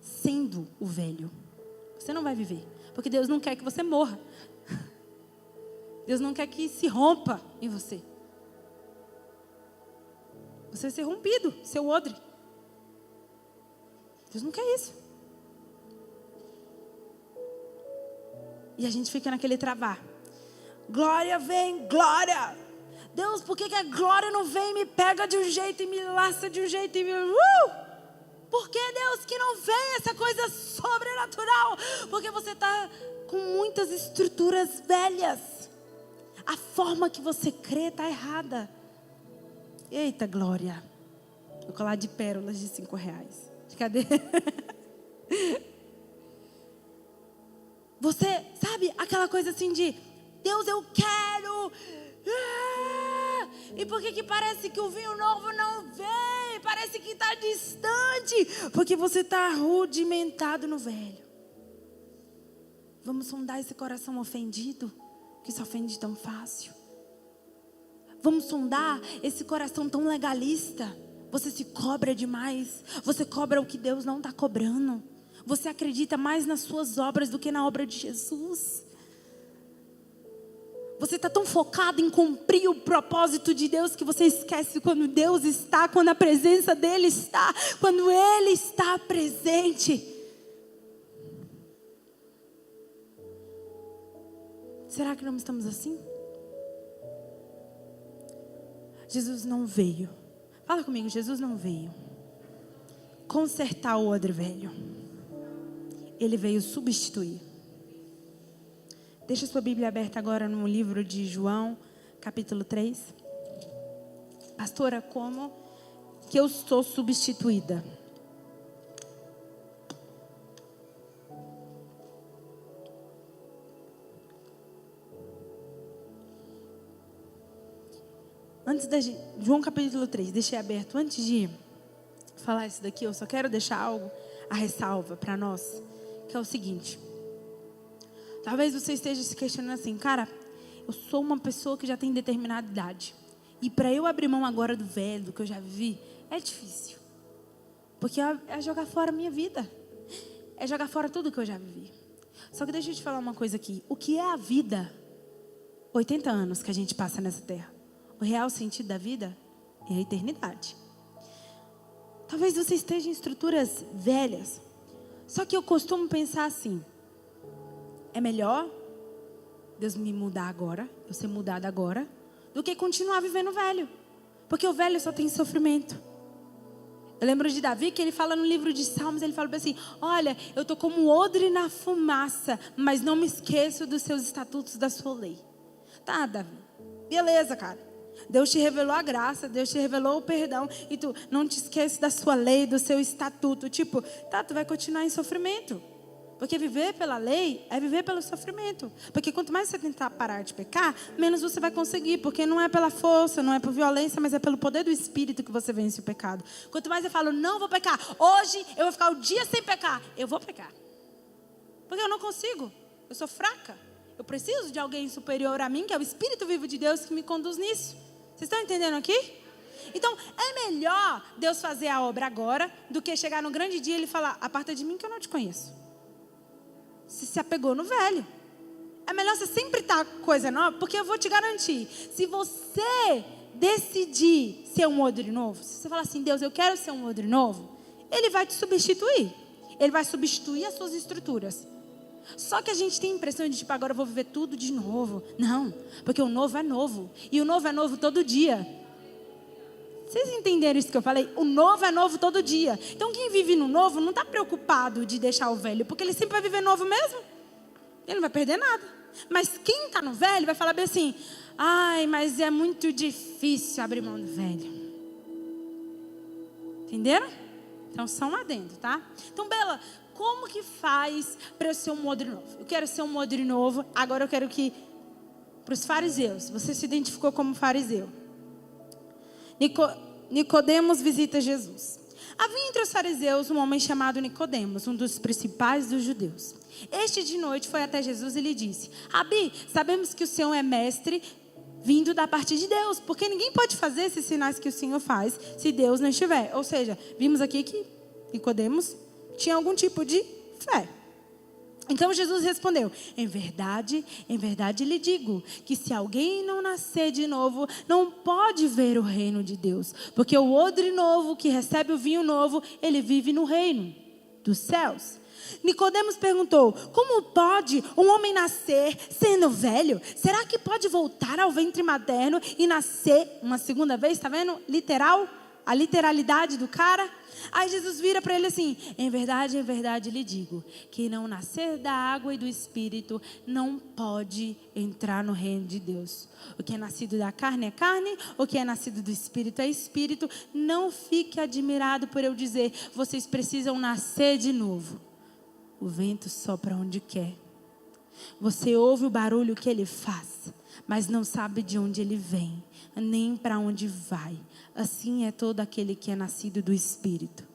Sendo o velho, você não vai viver. Porque Deus não quer que você morra. Deus não quer que se rompa em você. Você vai ser rompido, seu odre. Deus não quer isso. E a gente fica naquele travar. Glória vem, glória. Deus, por que a glória não vem e me pega de um jeito e me laça de um jeito e me... Por que, Deus, que não vem essa coisa sobrenatural? Porque você está com muitas estruturas velhas. A forma que você crê está errada. Eita, glória. Vou colar de pérolas de R$5. Cadê? Você, sabe, aquela coisa assim de Deus, eu quero. E por que parece que o vinho novo não vem? Parece que está distante. Porque você está rudimentado no velho. Vamos sondar esse coração ofendido, que se ofende tão fácil. Vamos sondar esse coração tão legalista. Você se cobra demais. Você cobra o que Deus não está cobrando. Você acredita mais nas suas obras do que na obra de Jesus. Você está tão focado em cumprir o propósito de Deus que você esquece quando Deus está, quando a presença dEle está, quando Ele está presente. Será que não estamos assim? Jesus não veio. Fala comigo, Jesus não veio consertar o odre velho. Ele veio substituir. Deixa sua Bíblia aberta agora no livro de João, capítulo 3. Pastora, como que eu sou substituída? Antes da gente, João capítulo 3, deixei aberto. Antes de falar isso daqui, eu só quero deixar algo, a ressalva para nós, que é o seguinte. Talvez você esteja se questionando assim, cara, eu sou uma pessoa que já tem determinada idade. E para eu abrir mão agora do velho, do que eu já vivi, é difícil. Porque é jogar fora a minha vida. É jogar fora tudo que eu já vivi. Só que deixa eu te falar uma coisa aqui. O que é a vida? 80 anos que a gente passa nessa terra. O real sentido da vida é a eternidade. Talvez você esteja em estruturas velhas. Só que eu costumo pensar assim. É melhor Deus me mudar agora, eu ser mudada agora, do que continuar vivendo velho. Porque o velho só tem sofrimento. Eu lembro de Davi, que ele fala no livro de Salmos, ele fala assim: olha, eu estou como um odre na fumaça, mas não me esqueço dos seus estatutos, da sua lei. Tá, Davi, beleza, cara. Deus te revelou a graça, Deus te revelou o perdão, e tu não te esquece da sua lei, do seu estatuto. Tipo, tá, tu vai continuar em sofrimento. Porque viver pela lei é viver pelo sofrimento. Porque quanto mais você tentar parar de pecar, menos você vai conseguir. Porque não é pela força, não é por violência, mas é pelo poder do Espírito que você vence o pecado. Quanto mais eu falo, não vou pecar, hoje eu vou ficar o dia sem pecar, eu vou pecar. Porque eu não consigo, eu sou fraca. Eu preciso de alguém superior a mim, que é o Espírito vivo de Deus, que me conduz nisso. Vocês estão entendendo aqui? Então, é melhor Deus fazer a obra agora, do que chegar no grande dia e Ele falar: aparta de mim que eu não te conheço. Você se apegou no velho. É melhor você sempre estar com coisa nova, porque eu vou te garantir, se você decidir ser um odre novo, se você falar assim: Deus, eu quero ser um odre novo, Ele vai te substituir. Ele vai substituir as suas estruturas. Só que a gente tem a impressão de, tipo, agora eu vou viver tudo de novo. Não, porque o novo é novo. E o novo é novo todo dia. Vocês entenderam isso que eu falei? O novo é novo todo dia. Então quem vive no novo não está preocupado de deixar o velho, porque ele sempre vai viver novo mesmo. Ele não vai perder nada. Mas quem está no velho vai falar bem assim: ai, mas é muito difícil abrir mão do velho. Entenderam? Então só um adendo, tá? Então, Bela, como que faz para eu ser um odre novo? Eu quero ser um odre novo. Agora eu quero que, para os fariseus, você se identificou como fariseu. Nicodemos visita Jesus. Havia entre os fariseus um homem chamado Nicodemos, um dos principais dos judeus. Este de noite foi até Jesus e lhe disse: Rabi, sabemos que o Senhor é mestre vindo da parte de Deus, porque ninguém pode fazer esses sinais que o Senhor faz se Deus não estiver. Ou seja, vimos aqui que Nicodemos tinha algum tipo de fé. Então Jesus respondeu: em verdade lhe digo, que se alguém não nascer de novo, não pode ver o reino de Deus. Porque o odre novo que recebe o vinho novo, ele vive no reino dos céus. Nicodemos perguntou: como pode um homem nascer sendo velho? Será que pode voltar ao ventre materno e nascer uma segunda vez? Está vendo? Literal? A literalidade do cara. Aí Jesus vira para ele assim: em verdade lhe digo, que não nascer da água e do Espírito não pode entrar no reino de Deus. O que é nascido da carne é carne, o que é nascido do Espírito é Espírito. Não fique admirado por eu dizer: vocês precisam nascer de novo. O vento sopra onde quer. Você ouve o barulho que ele faz, mas não sabe de onde ele vem, nem para onde vai. Assim é todo aquele que é nascido do Espírito.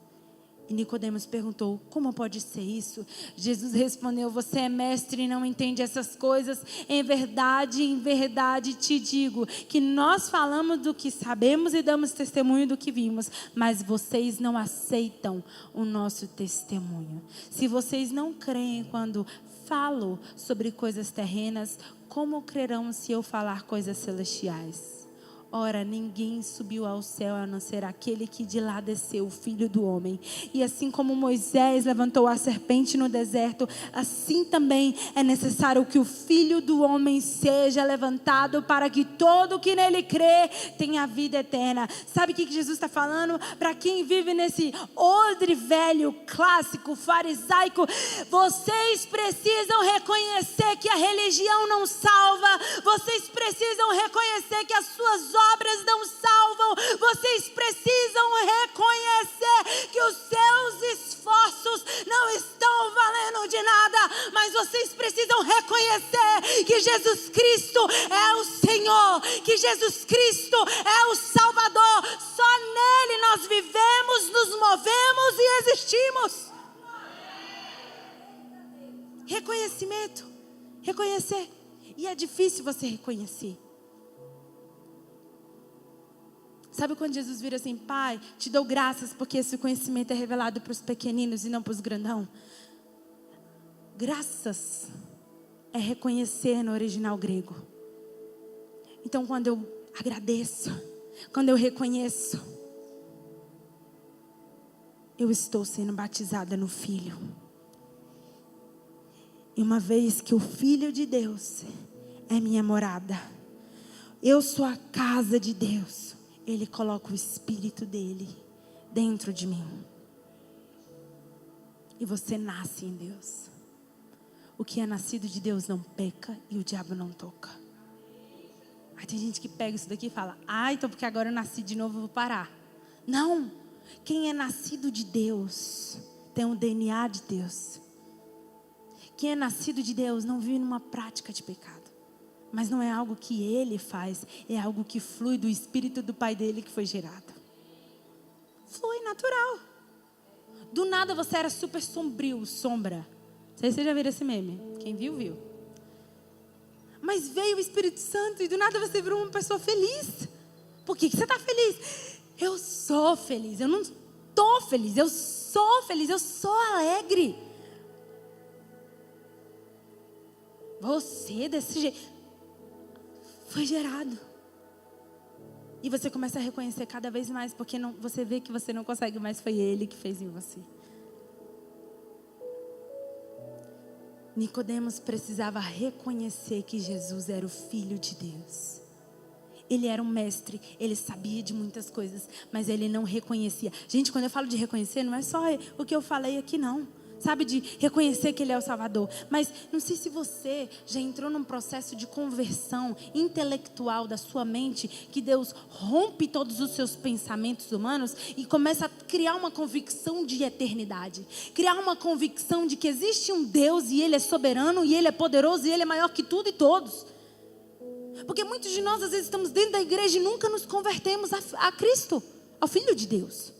E Nicodemos perguntou: como pode ser isso? Jesus respondeu: você é mestre e não entende essas coisas. Em verdade te digo, que nós falamos do que sabemos e damos testemunho do que vimos, mas vocês não aceitam o nosso testemunho. Se vocês não creem quando falo sobre coisas terrenas, como crerão se eu falar coisas celestiais? Ora, ninguém subiu ao céu a não ser aquele que de lá desceu, o Filho do Homem. E assim como Moisés levantou a serpente no deserto, assim também é necessário que o Filho do Homem seja levantado, para que todo que nele crê tenha vida eterna. Sabe o que Jesus está falando? Para quem vive nesse odre velho, clássico, farisaico: vocês precisam reconhecer que a religião não salva. Vocês precisam reconhecer que as suas obras não salvam. Vocês precisam reconhecer que os seus esforços não estão valendo de nada, mas vocês precisam reconhecer que Jesus Cristo é o Senhor, que Jesus Cristo é o Salvador. Só nele nós vivemos, nos movemos e existimos. Reconhecimento, reconhecer. E é difícil você reconhecer. Sabe quando Jesus vira assim: Pai, te dou graças porque esse conhecimento é revelado para os pequeninos e não para os grandão. Graças é reconhecer no original grego. Então quando eu agradeço, quando eu reconheço, eu estou sendo batizada no Filho. E uma vez que o Filho de Deus é minha morada, eu sou a casa de Deus, Ele coloca o Espírito dele dentro de mim. E você nasce em Deus. O que é nascido de Deus não peca e o diabo não toca. Aí tem gente que pega isso daqui e fala: então porque agora eu nasci de novo eu vou parar. Não. Quem é nascido de Deus tem o DNA de Deus. Quem é nascido de Deus não vive numa prática de pecado. Mas não é algo que ele faz, é algo que flui do espírito do pai dele que foi gerado. Flui natural. Do nada você era super sombrio, sombra. Não sei se vocês já viram esse meme. Quem viu, viu. Mas veio o Espírito Santo e do nada você virou uma pessoa feliz. Por que você está feliz? Eu sou feliz. Eu não estou feliz. Eu sou feliz. Eu sou alegre. Você desse jeito foi gerado. E você começa a reconhecer cada vez mais, porque você vê que você não consegue mais, foi Ele que fez em você. Nicodemos precisava reconhecer que Jesus era o Filho de Deus. Ele era um mestre, ele sabia de muitas coisas, mas ele não reconhecia. Gente, quando eu falo de reconhecer, não é só o que eu falei aqui não. Sabe, de reconhecer que Ele é o Salvador. Mas não sei se você já entrou num processo de conversão intelectual da sua mente, que Deus rompe todos os seus pensamentos humanos e começa a criar uma convicção de eternidade. Criar uma convicção de que existe um Deus e Ele é soberano, e Ele é poderoso, e Ele é maior que tudo e todos. Porque muitos de nós às vezes estamos dentro da igreja e nunca nos convertemos a Cristo, ao Filho de Deus.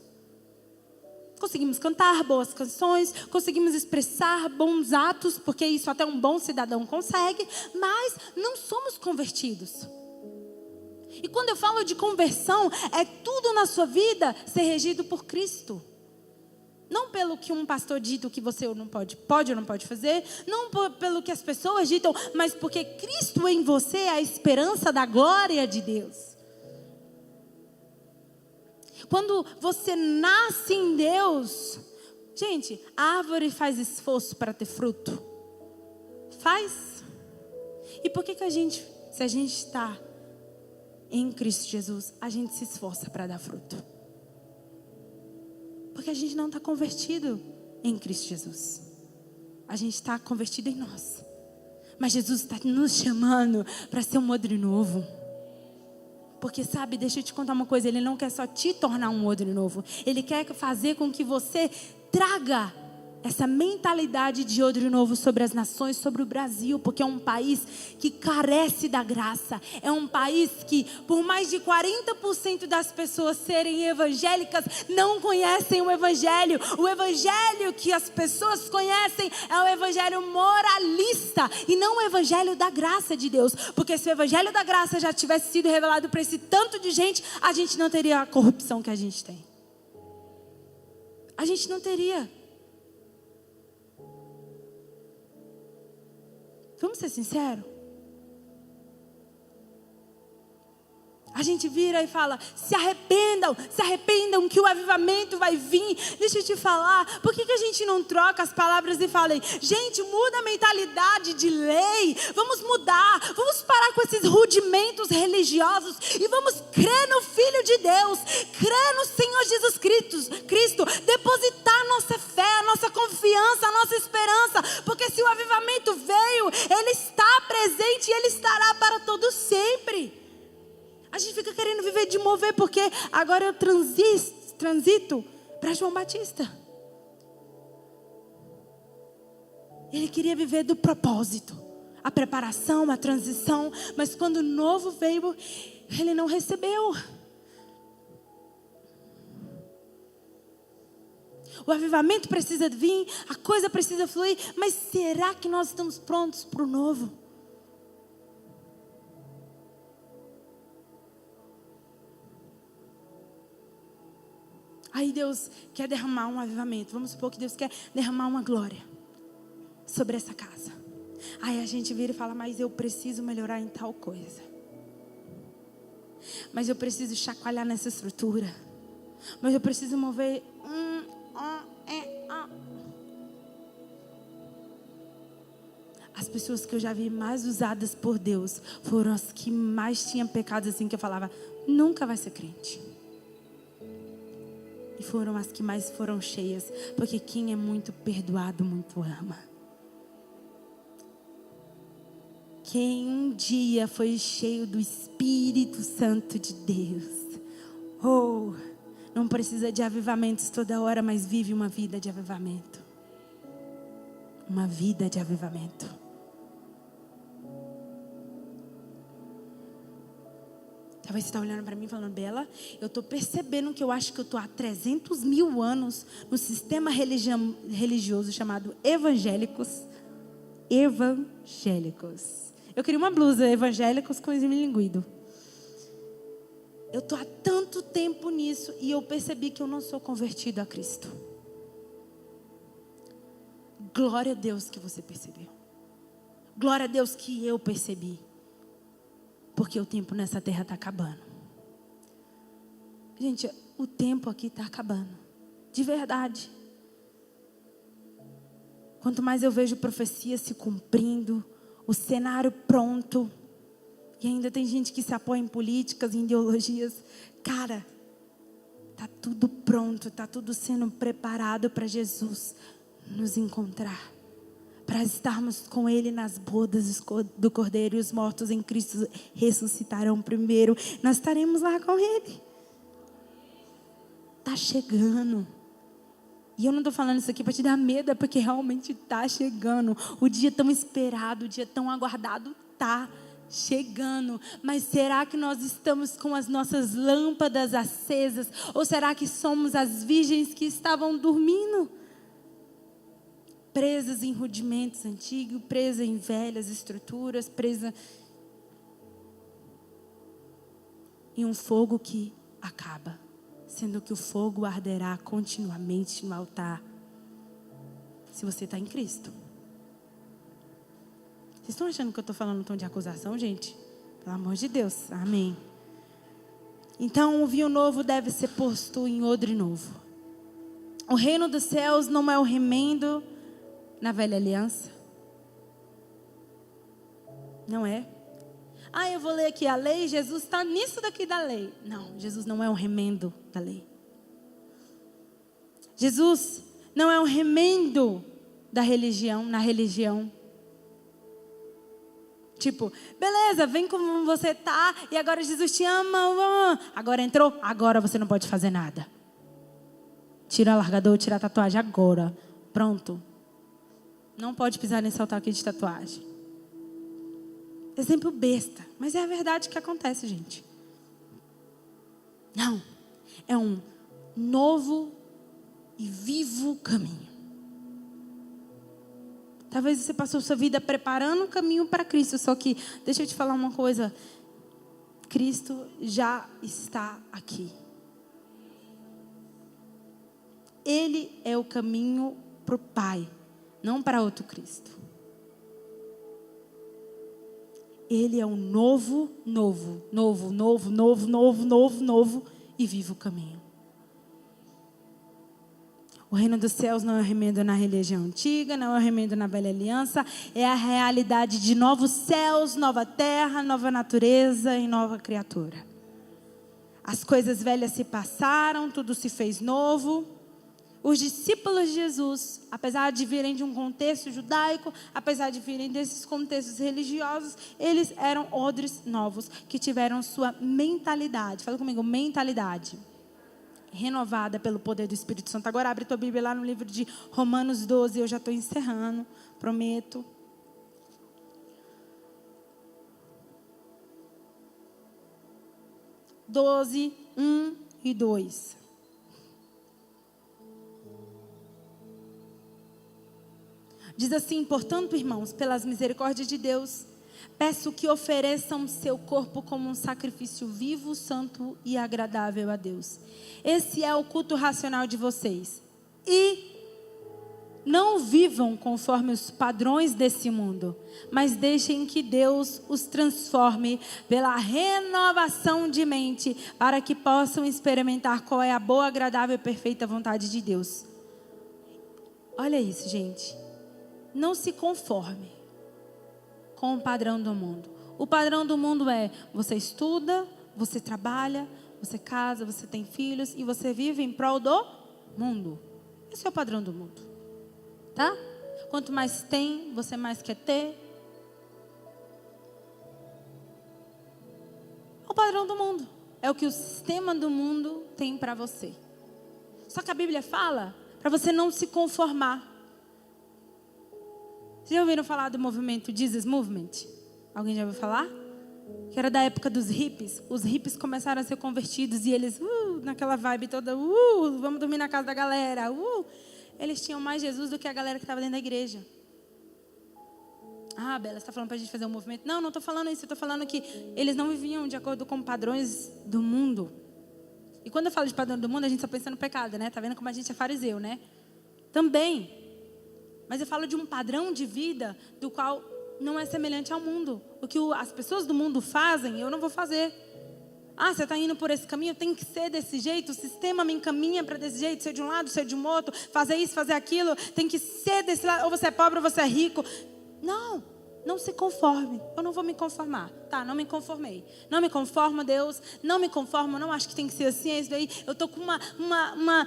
Conseguimos cantar boas canções, conseguimos expressar bons atos, porque isso até um bom cidadão consegue, mas não somos convertidos. E quando eu falo de conversão, é tudo na sua vida ser regido por Cristo. Não pelo que um pastor dita que você não pode ou não pode fazer, não pelo que as pessoas ditam, mas porque Cristo em você é a esperança da glória de Deus. Quando você nasce em Deus, gente, a árvore faz esforço para ter fruto? Faz. E por que se a gente está em Cristo Jesus, a gente se esforça para dar fruto? Porque a gente não está convertido em Cristo Jesus. A gente está convertido em nós. Mas Jesus está nos chamando para ser um odre novo. Porque sabe, deixa eu te contar uma coisa, Ele não quer só te tornar um odre novo. Ele quer fazer com que você traga essa mentalidade de odre novo sobre as nações, sobre o Brasil. Porque é um país que carece da graça. É um país que, por mais de 40% das pessoas serem evangélicas, não conhecem o Evangelho. O Evangelho que as pessoas conhecem é o Evangelho moralista e não o Evangelho da graça de Deus. Porque se o Evangelho da graça já tivesse sido revelado para esse tanto de gente, a gente não teria a corrupção que a gente tem. A gente não teria. Vamos ser sinceros? A gente vira e fala: se arrependam que o avivamento vai vir. Deixa eu te falar, por que a gente não troca as palavras e fala: gente, muda a mentalidade de lei, vamos mudar, vamos parar com esses rudimentos religiosos e vamos crer no Filho de Deus, crer no Senhor Jesus Cristo, depositar a nossa fé, a nossa confiança, a nossa esperança, porque se o avivamento veio, Ele está presente e Ele estará para todo sempre. A gente fica querendo viver de mover, porque agora eu transito para João Batista. Ele queria viver do propósito, a preparação, a transição, mas quando o novo veio, ele não recebeu. O avivamento precisa vir, a coisa precisa fluir, mas será que nós estamos prontos para o novo? Aí Deus quer derramar um avivamento. Vamos supor que Deus quer derramar uma glória sobre essa casa. Aí a gente vira e fala: mas eu preciso melhorar em tal coisa. Mas eu preciso chacoalhar nessa estrutura. Mas eu preciso mover. As pessoas que eu já vi mais usadas por Deus foram as que mais tinham pecados assim, que eu falava: nunca vai ser crente. E foram as que mais foram cheias, porque quem é muito perdoado, muito ama. Quem um dia foi cheio do Espírito Santo de Deus, não precisa de avivamentos toda hora, mas vive uma vida de avivamento. Uma vida de avivamento. Talvez você está olhando para mim falando: Bela, eu estou percebendo que eu acho que eu estou há 300 mil anos no sistema religioso chamado evangélicos. Eu queria uma blusa evangélicos com esmilinguido. Eu estou há tanto tempo nisso e eu percebi que eu não sou convertido a Cristo. Glória a Deus que você percebeu. Glória a Deus que eu percebi. Porque o tempo nessa terra está acabando. Gente, o tempo aqui está acabando. De verdade. Quanto mais eu vejo profecias se cumprindo, o cenário pronto, e ainda tem gente que se apoia em políticas, em ideologias. Cara, está tudo pronto, está tudo sendo preparado para Jesus nos encontrar. Para estarmos com Ele nas bodas do Cordeiro, e os mortos em Cristo ressuscitarão primeiro. Nós estaremos lá com Ele. Está chegando. E eu não estou falando isso aqui para te dar medo, é porque realmente está chegando. O dia tão esperado, o dia tão aguardado está chegando. Mas será que nós estamos com as nossas lâmpadas acesas? Ou será que somos as virgens que estavam dormindo? Presas em rudimentos antigos, presas em velhas estruturas, presas em um fogo que acaba, sendo que o fogo arderá continuamente no altar, se você está em Cristo. Vocês estão achando que eu estou falando um tom de acusação, gente? Pelo amor de Deus, amém. Então o vinho novo deve ser posto em odre novo. O reino dos céus não é o remendo na velha aliança. Não é. Eu vou ler aqui a lei, Jesus está nisso daqui da lei. Não, Jesus não é um remendo da lei. Jesus não é um remendo da religião, na religião. Tipo, beleza, vem como você tá, e agora Jesus te ama, agora entrou, agora você não pode fazer nada. Tira o largador, tira a tatuagem agora, pronto. Não pode pisar nesse altar aqui de tatuagem. Exemplo besta, mas é a verdade que acontece, gente. Não, é um novo e vivo caminho. Talvez você passou sua vida preparando o caminho para Cristo, só que, deixa eu te falar uma coisa, Cristo já está aqui. Ele é o caminho para o Pai, não para outro Cristo. Ele é um novo e vivo caminho. O reino dos céus não é um remendo na religião antiga, não é um remendo na velha aliança. É a realidade de novos céus, nova terra, nova natureza e nova criatura. As coisas velhas se passaram, tudo se fez novo. Os discípulos de Jesus, apesar de virem de um contexto judaico, apesar de virem desses contextos religiosos, eles eram odres novos, que tiveram sua mentalidade, fala comigo, mentalidade, renovada pelo poder do Espírito Santo. Agora abre tua Bíblia lá no livro de Romanos 12, eu já estou encerrando, prometo. Doze, 1 e 2. Diz assim: portanto, irmãos, pelas misericórdias de Deus, peço que ofereçam seu corpo como um sacrifício vivo, santo e agradável a Deus. Esse é o culto racional de vocês. E não vivam conforme os padrões desse mundo, mas deixem que Deus os transforme pela renovação de mente, para que possam experimentar qual é a boa, agradável e perfeita vontade de Deus. Olha isso, gente. Não se conforme com o padrão do mundo. O padrão do mundo é: você estuda, você trabalha, você casa, você tem filhos e você vive em prol do mundo. Esse é o padrão do mundo, tá? Quanto mais tem, você mais quer ter. É o padrão do mundo. É o que o sistema do mundo tem para você. Só que a Bíblia fala para você não se conformar. Vocês já ouviram falar do movimento Jesus Movement? Alguém já ouviu falar? Que era da época dos hippies. Os hippies começaram a ser convertidos e eles, naquela vibe toda, vamos dormir na casa da galera, Eles tinham mais Jesus do que a galera que estava dentro da igreja. Ah, Bela, você está falando para a gente fazer um movimento? Não, não estou falando isso. Eu estou falando que eles não viviam de acordo com padrões do mundo. E quando eu falo de padrão do mundo, a gente só pensa no pecado, né? Tá vendo como a gente é fariseu, né? Também. Mas eu falo de um padrão de vida do qual não é semelhante ao mundo. O que as pessoas do mundo fazem, eu não vou fazer. Ah, você está indo por esse caminho, tem que ser desse jeito. O sistema me encaminha para desse jeito, ser de um lado, ser de um outro, fazer isso, fazer aquilo. Tem que ser desse lado, ou você é pobre ou você é rico. Não se conforme. Eu não vou me conformar. Tá, não me conformei. Não me conformo, Deus. Não me conformo, não acho que tem que ser assim, é isso daí. Eu estou com uma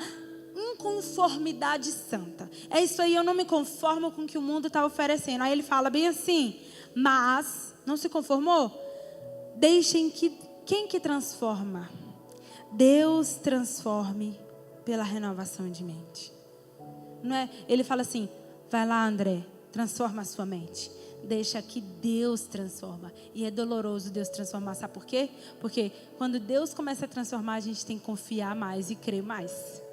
inconformidade santa. É isso aí, eu não me conformo com o que o mundo está oferecendo. Aí ele fala bem assim, mas, não se conformou? Deixem que, quem que transforma? Deus transforme pela renovação de mente. Não é? Ele fala assim, vai lá, André, transforma a sua mente. Deixa que Deus transforma. E é doloroso Deus transformar, sabe por quê? Porque quando Deus começa a transformar, a gente tem que confiar mais e crer mais.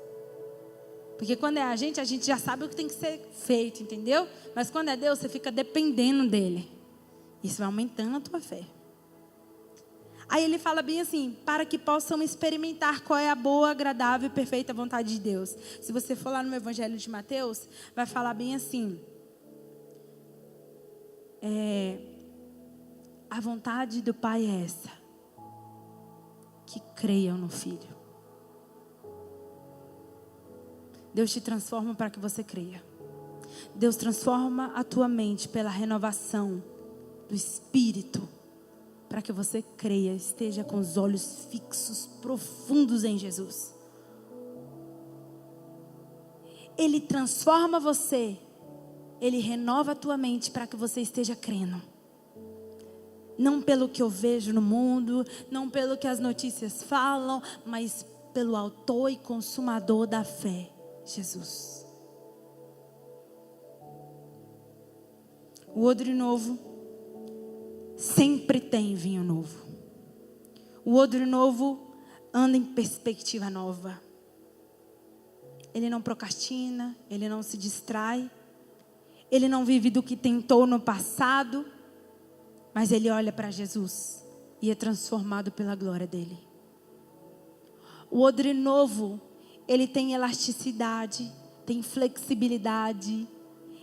Porque quando é a gente já sabe o que tem que ser feito, entendeu? Mas quando é Deus, você fica dependendo dele. Isso vai aumentando a tua fé. Aí ele fala bem assim, para que possam experimentar qual é a boa, agradável e perfeita vontade de Deus. Se você for lá no Evangelho de Mateus, vai falar bem assim, a vontade do Pai é essa, que creiam no Filho. Deus te transforma para que você creia. Deus transforma a tua mente pela renovação do Espírito, para que você creia, esteja com os olhos fixos, profundos em Jesus. Ele transforma você, Ele renova a tua mente para que você esteja crendo. Não pelo que eu vejo no mundo, não pelo que as notícias falam, mas pelo autor e consumador da fé, Jesus. O odre novo sempre tem vinho novo. O odre novo anda em perspectiva nova. Ele não procrastina, ele não se distrai, ele não vive do que tentou no passado, mas ele olha para Jesus e é transformado pela glória dele. O odre novo, ele tem elasticidade, tem flexibilidade,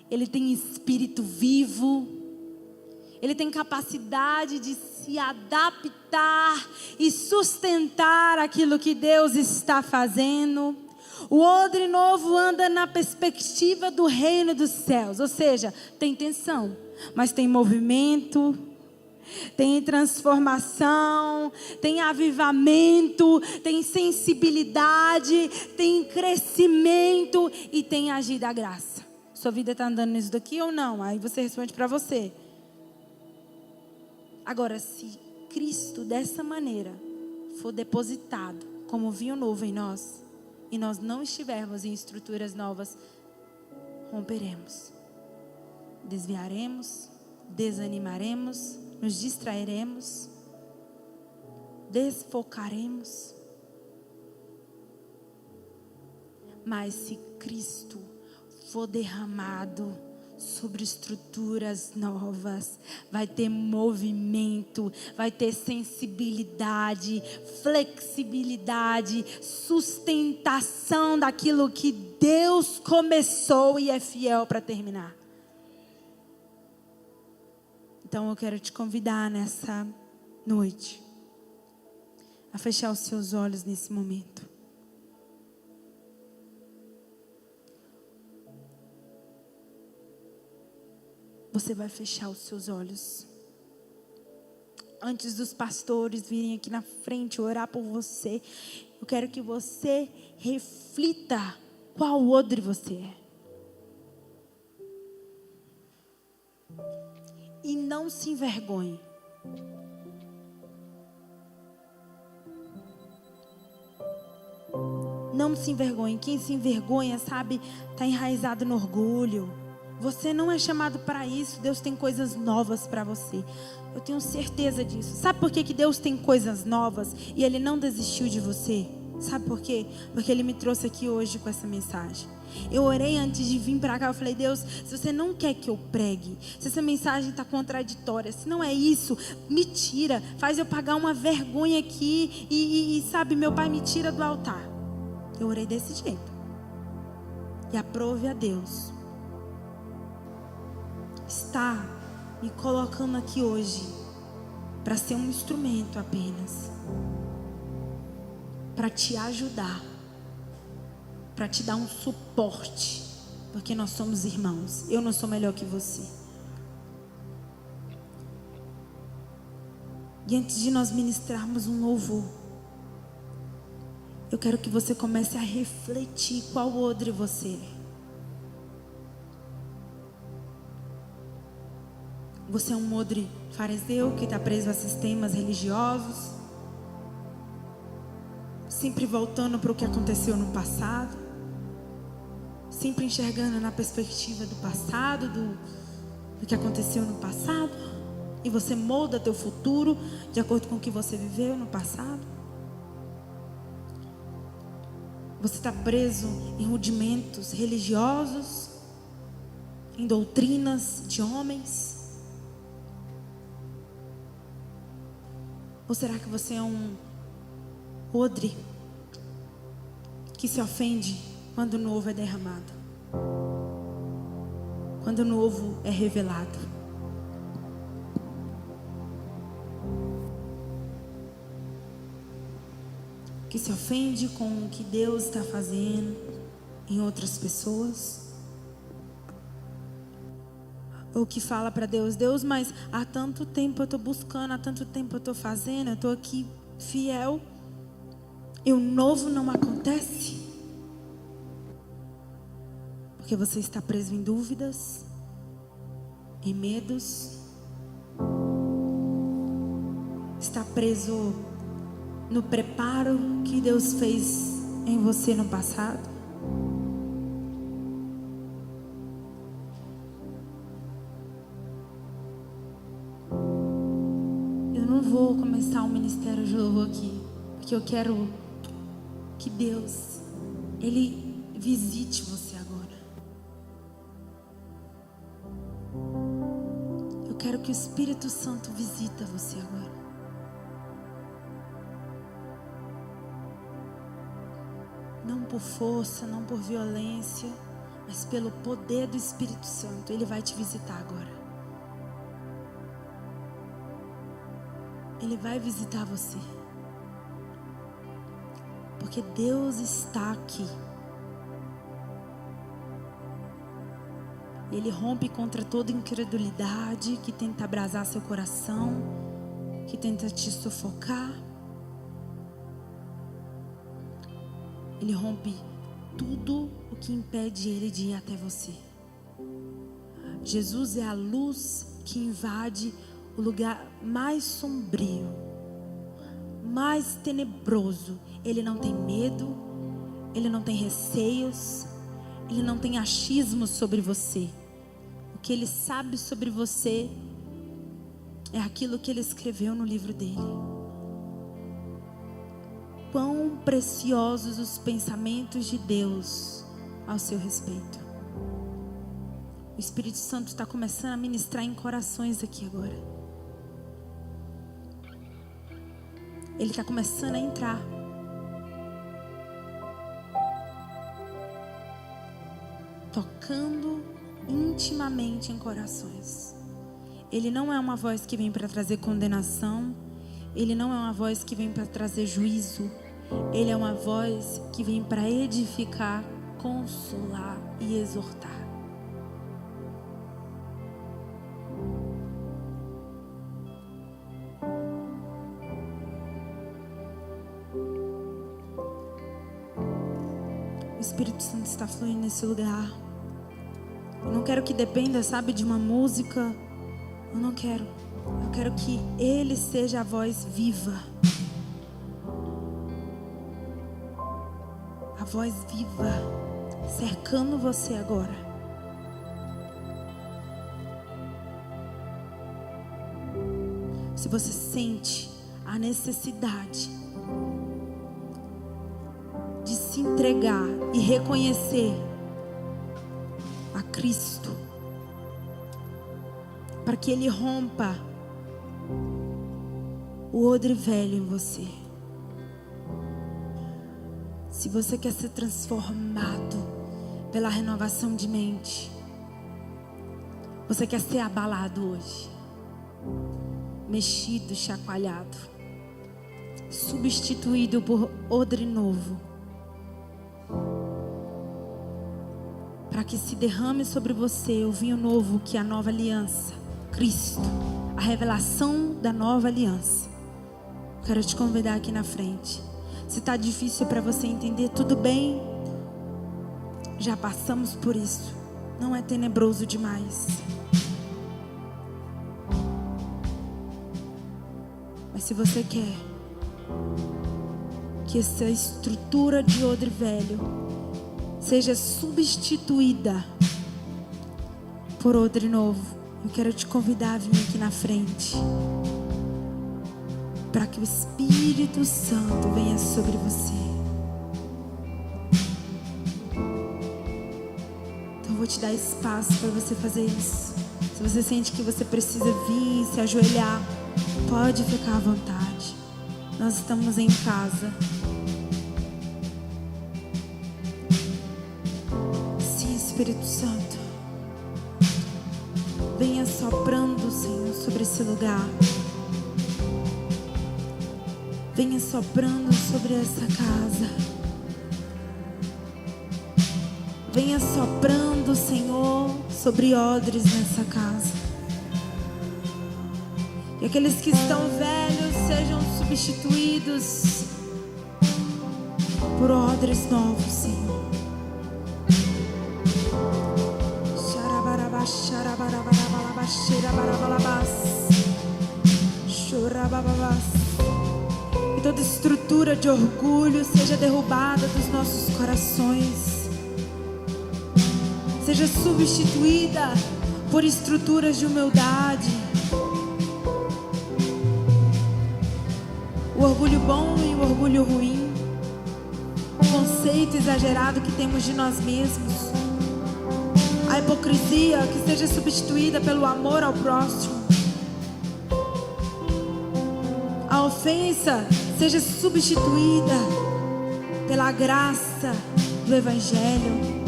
ele tem espírito vivo, ele tem capacidade de se adaptar e sustentar aquilo que Deus está fazendo. O odre novo anda na perspectiva do reino dos céus, ou seja, tem tensão, mas tem movimento, tem transformação, tem avivamento, tem sensibilidade, tem crescimento e tem agir da graça. Sua vida está andando nisso daqui ou não? Aí você responde para você. Agora, se Cristo dessa maneira for depositado como vinho novo em nós, e nós não estivermos em estruturas novas, romperemos, desviaremos, desanimaremos, nos distrairemos, desfocaremos. Mas se Cristo for derramado sobre estruturas novas, vai ter movimento, vai ter sensibilidade, flexibilidade, sustentação daquilo que Deus começou e é fiel para terminar. Então eu quero te convidar nessa noite a fechar os seus olhos nesse momento. Você vai fechar os seus olhos. antes dos pastores virem aqui na frente orar por você, eu quero que você reflita qual odre você é. E não se envergonhe. Não se envergonhe. Quem se envergonha, sabe, está enraizado no orgulho. Você não é chamado para isso. Deus tem coisas novas para você. Eu tenho certeza disso. Sabe por que Deus tem coisas novas e Ele não desistiu de você? Sabe por quê? Porque Ele me trouxe aqui hoje com essa mensagem. Eu orei antes de vir para cá. Eu falei: Deus, se você não quer que eu pregue, se essa mensagem está contraditória, se não é isso, me tira. Faz eu pagar uma vergonha aqui e sabe, meu pai, me tira do altar. Eu orei desse jeito. E aprove a Deus está me colocando aqui hoje para ser um instrumento apenas, para te ajudar, para te dar um suporte, porque nós somos irmãos. Eu não sou melhor que você. E antes de nós ministrarmos um louvor, eu quero que você comece a refletir qual odre você é. Você é um odre fariseu que está preso a sistemas religiosos, sempre voltando para o que aconteceu no passado, sempre enxergando na perspectiva do passado, do que aconteceu no passado, e você molda teu futuro de acordo com o que você viveu no passado. Você está preso em rudimentos religiosos, em doutrinas de homens? Ou será que você é um odre que se ofende quando o novo é derramado, quando o novo é revelado? Que se ofende com o que Deus está fazendo em outras pessoas? Ou que fala para Deus: Deus, mas há tanto tempo eu estou buscando, há tanto tempo eu estou fazendo, eu estou aqui fiel, e o novo não acontece? Porque você está preso em dúvidas, em medos, está preso no preparo que Deus fez em você no passado. Eu não vou começar um ministério de louvor aqui, porque eu quero que Deus, Ele visite você agora. Eu quero que o Espírito Santo visita você agora. Não por força, não por violência, mas pelo poder do Espírito Santo. Ele vai te visitar agora. Ele vai visitar você. Porque Deus está aqui. Ele rompe contra toda incredulidade que tenta abrasar seu coração, que tenta te sufocar. Ele rompe tudo o que impede Ele de ir até você. Jesus é a luz que invade o lugar mais sombrio, mais tenebroso. Ele não tem medo, Ele não tem receios, Ele não tem achismos sobre você. O que Ele sabe sobre você é aquilo que Ele escreveu no livro dele. Quão preciosos os pensamentos de Deus ao seu respeito. O Espírito Santo está começando a ministrar em corações aqui agora. Ele está começando a entrar. Tocando intimamente em corações. Ele não é uma voz que vem para trazer condenação. Ele não é uma voz que vem para trazer juízo. Ele é uma voz que vem para edificar, consolar e exortar. Espírito Santo está fluindo nesse lugar. Eu não quero que dependa, sabe, de uma música. Eu não quero. Eu quero que Ele seja a voz viva. A voz viva, cercando você agora. Se você sente a necessidade de se entregar e reconhecer a Cristo, para que Ele rompa o odre velho em você. Se você quer ser transformado pela renovação de mente, você quer ser abalado hoje, mexido, chacoalhado, substituído por odre novo, para que se derrame sobre você o vinho novo, que é a nova aliança, Cristo, a revelação da nova aliança. Quero te convidar aqui na frente. Se está difícil para você entender, tudo bem, já passamos por isso, não é tenebroso demais. Mas se você quer que essa estrutura de odre velho seja substituída por odre novo, eu quero te convidar a vir aqui na frente, para que o Espírito Santo venha sobre você. Então eu vou te dar espaço para você fazer isso. Se você sente que você precisa vir, se ajoelhar, pode ficar à vontade. Nós estamos em casa. Sim, Espírito Santo, venha soprando, Senhor, sobre esse lugar. Venha soprando sobre essa casa. Venha soprando, Senhor, sobre odres nessa casa. E aqueles que estão velhos sejam substituídos por odres novos, Senhor. E toda estrutura de orgulho seja derrubada dos nossos corações, seja substituída por estruturas de humildade. O orgulho bom e o orgulho ruim, o conceito exagerado que temos de nós mesmos, a hipocrisia que seja substituída pelo amor ao próximo, a ofensa seja substituída pela graça do Evangelho.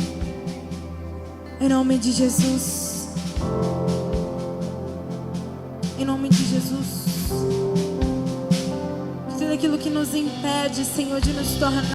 Em nome de Jesus. Em nome de Jesus. Tudo aquilo que nos impede, Senhor, de nos tornar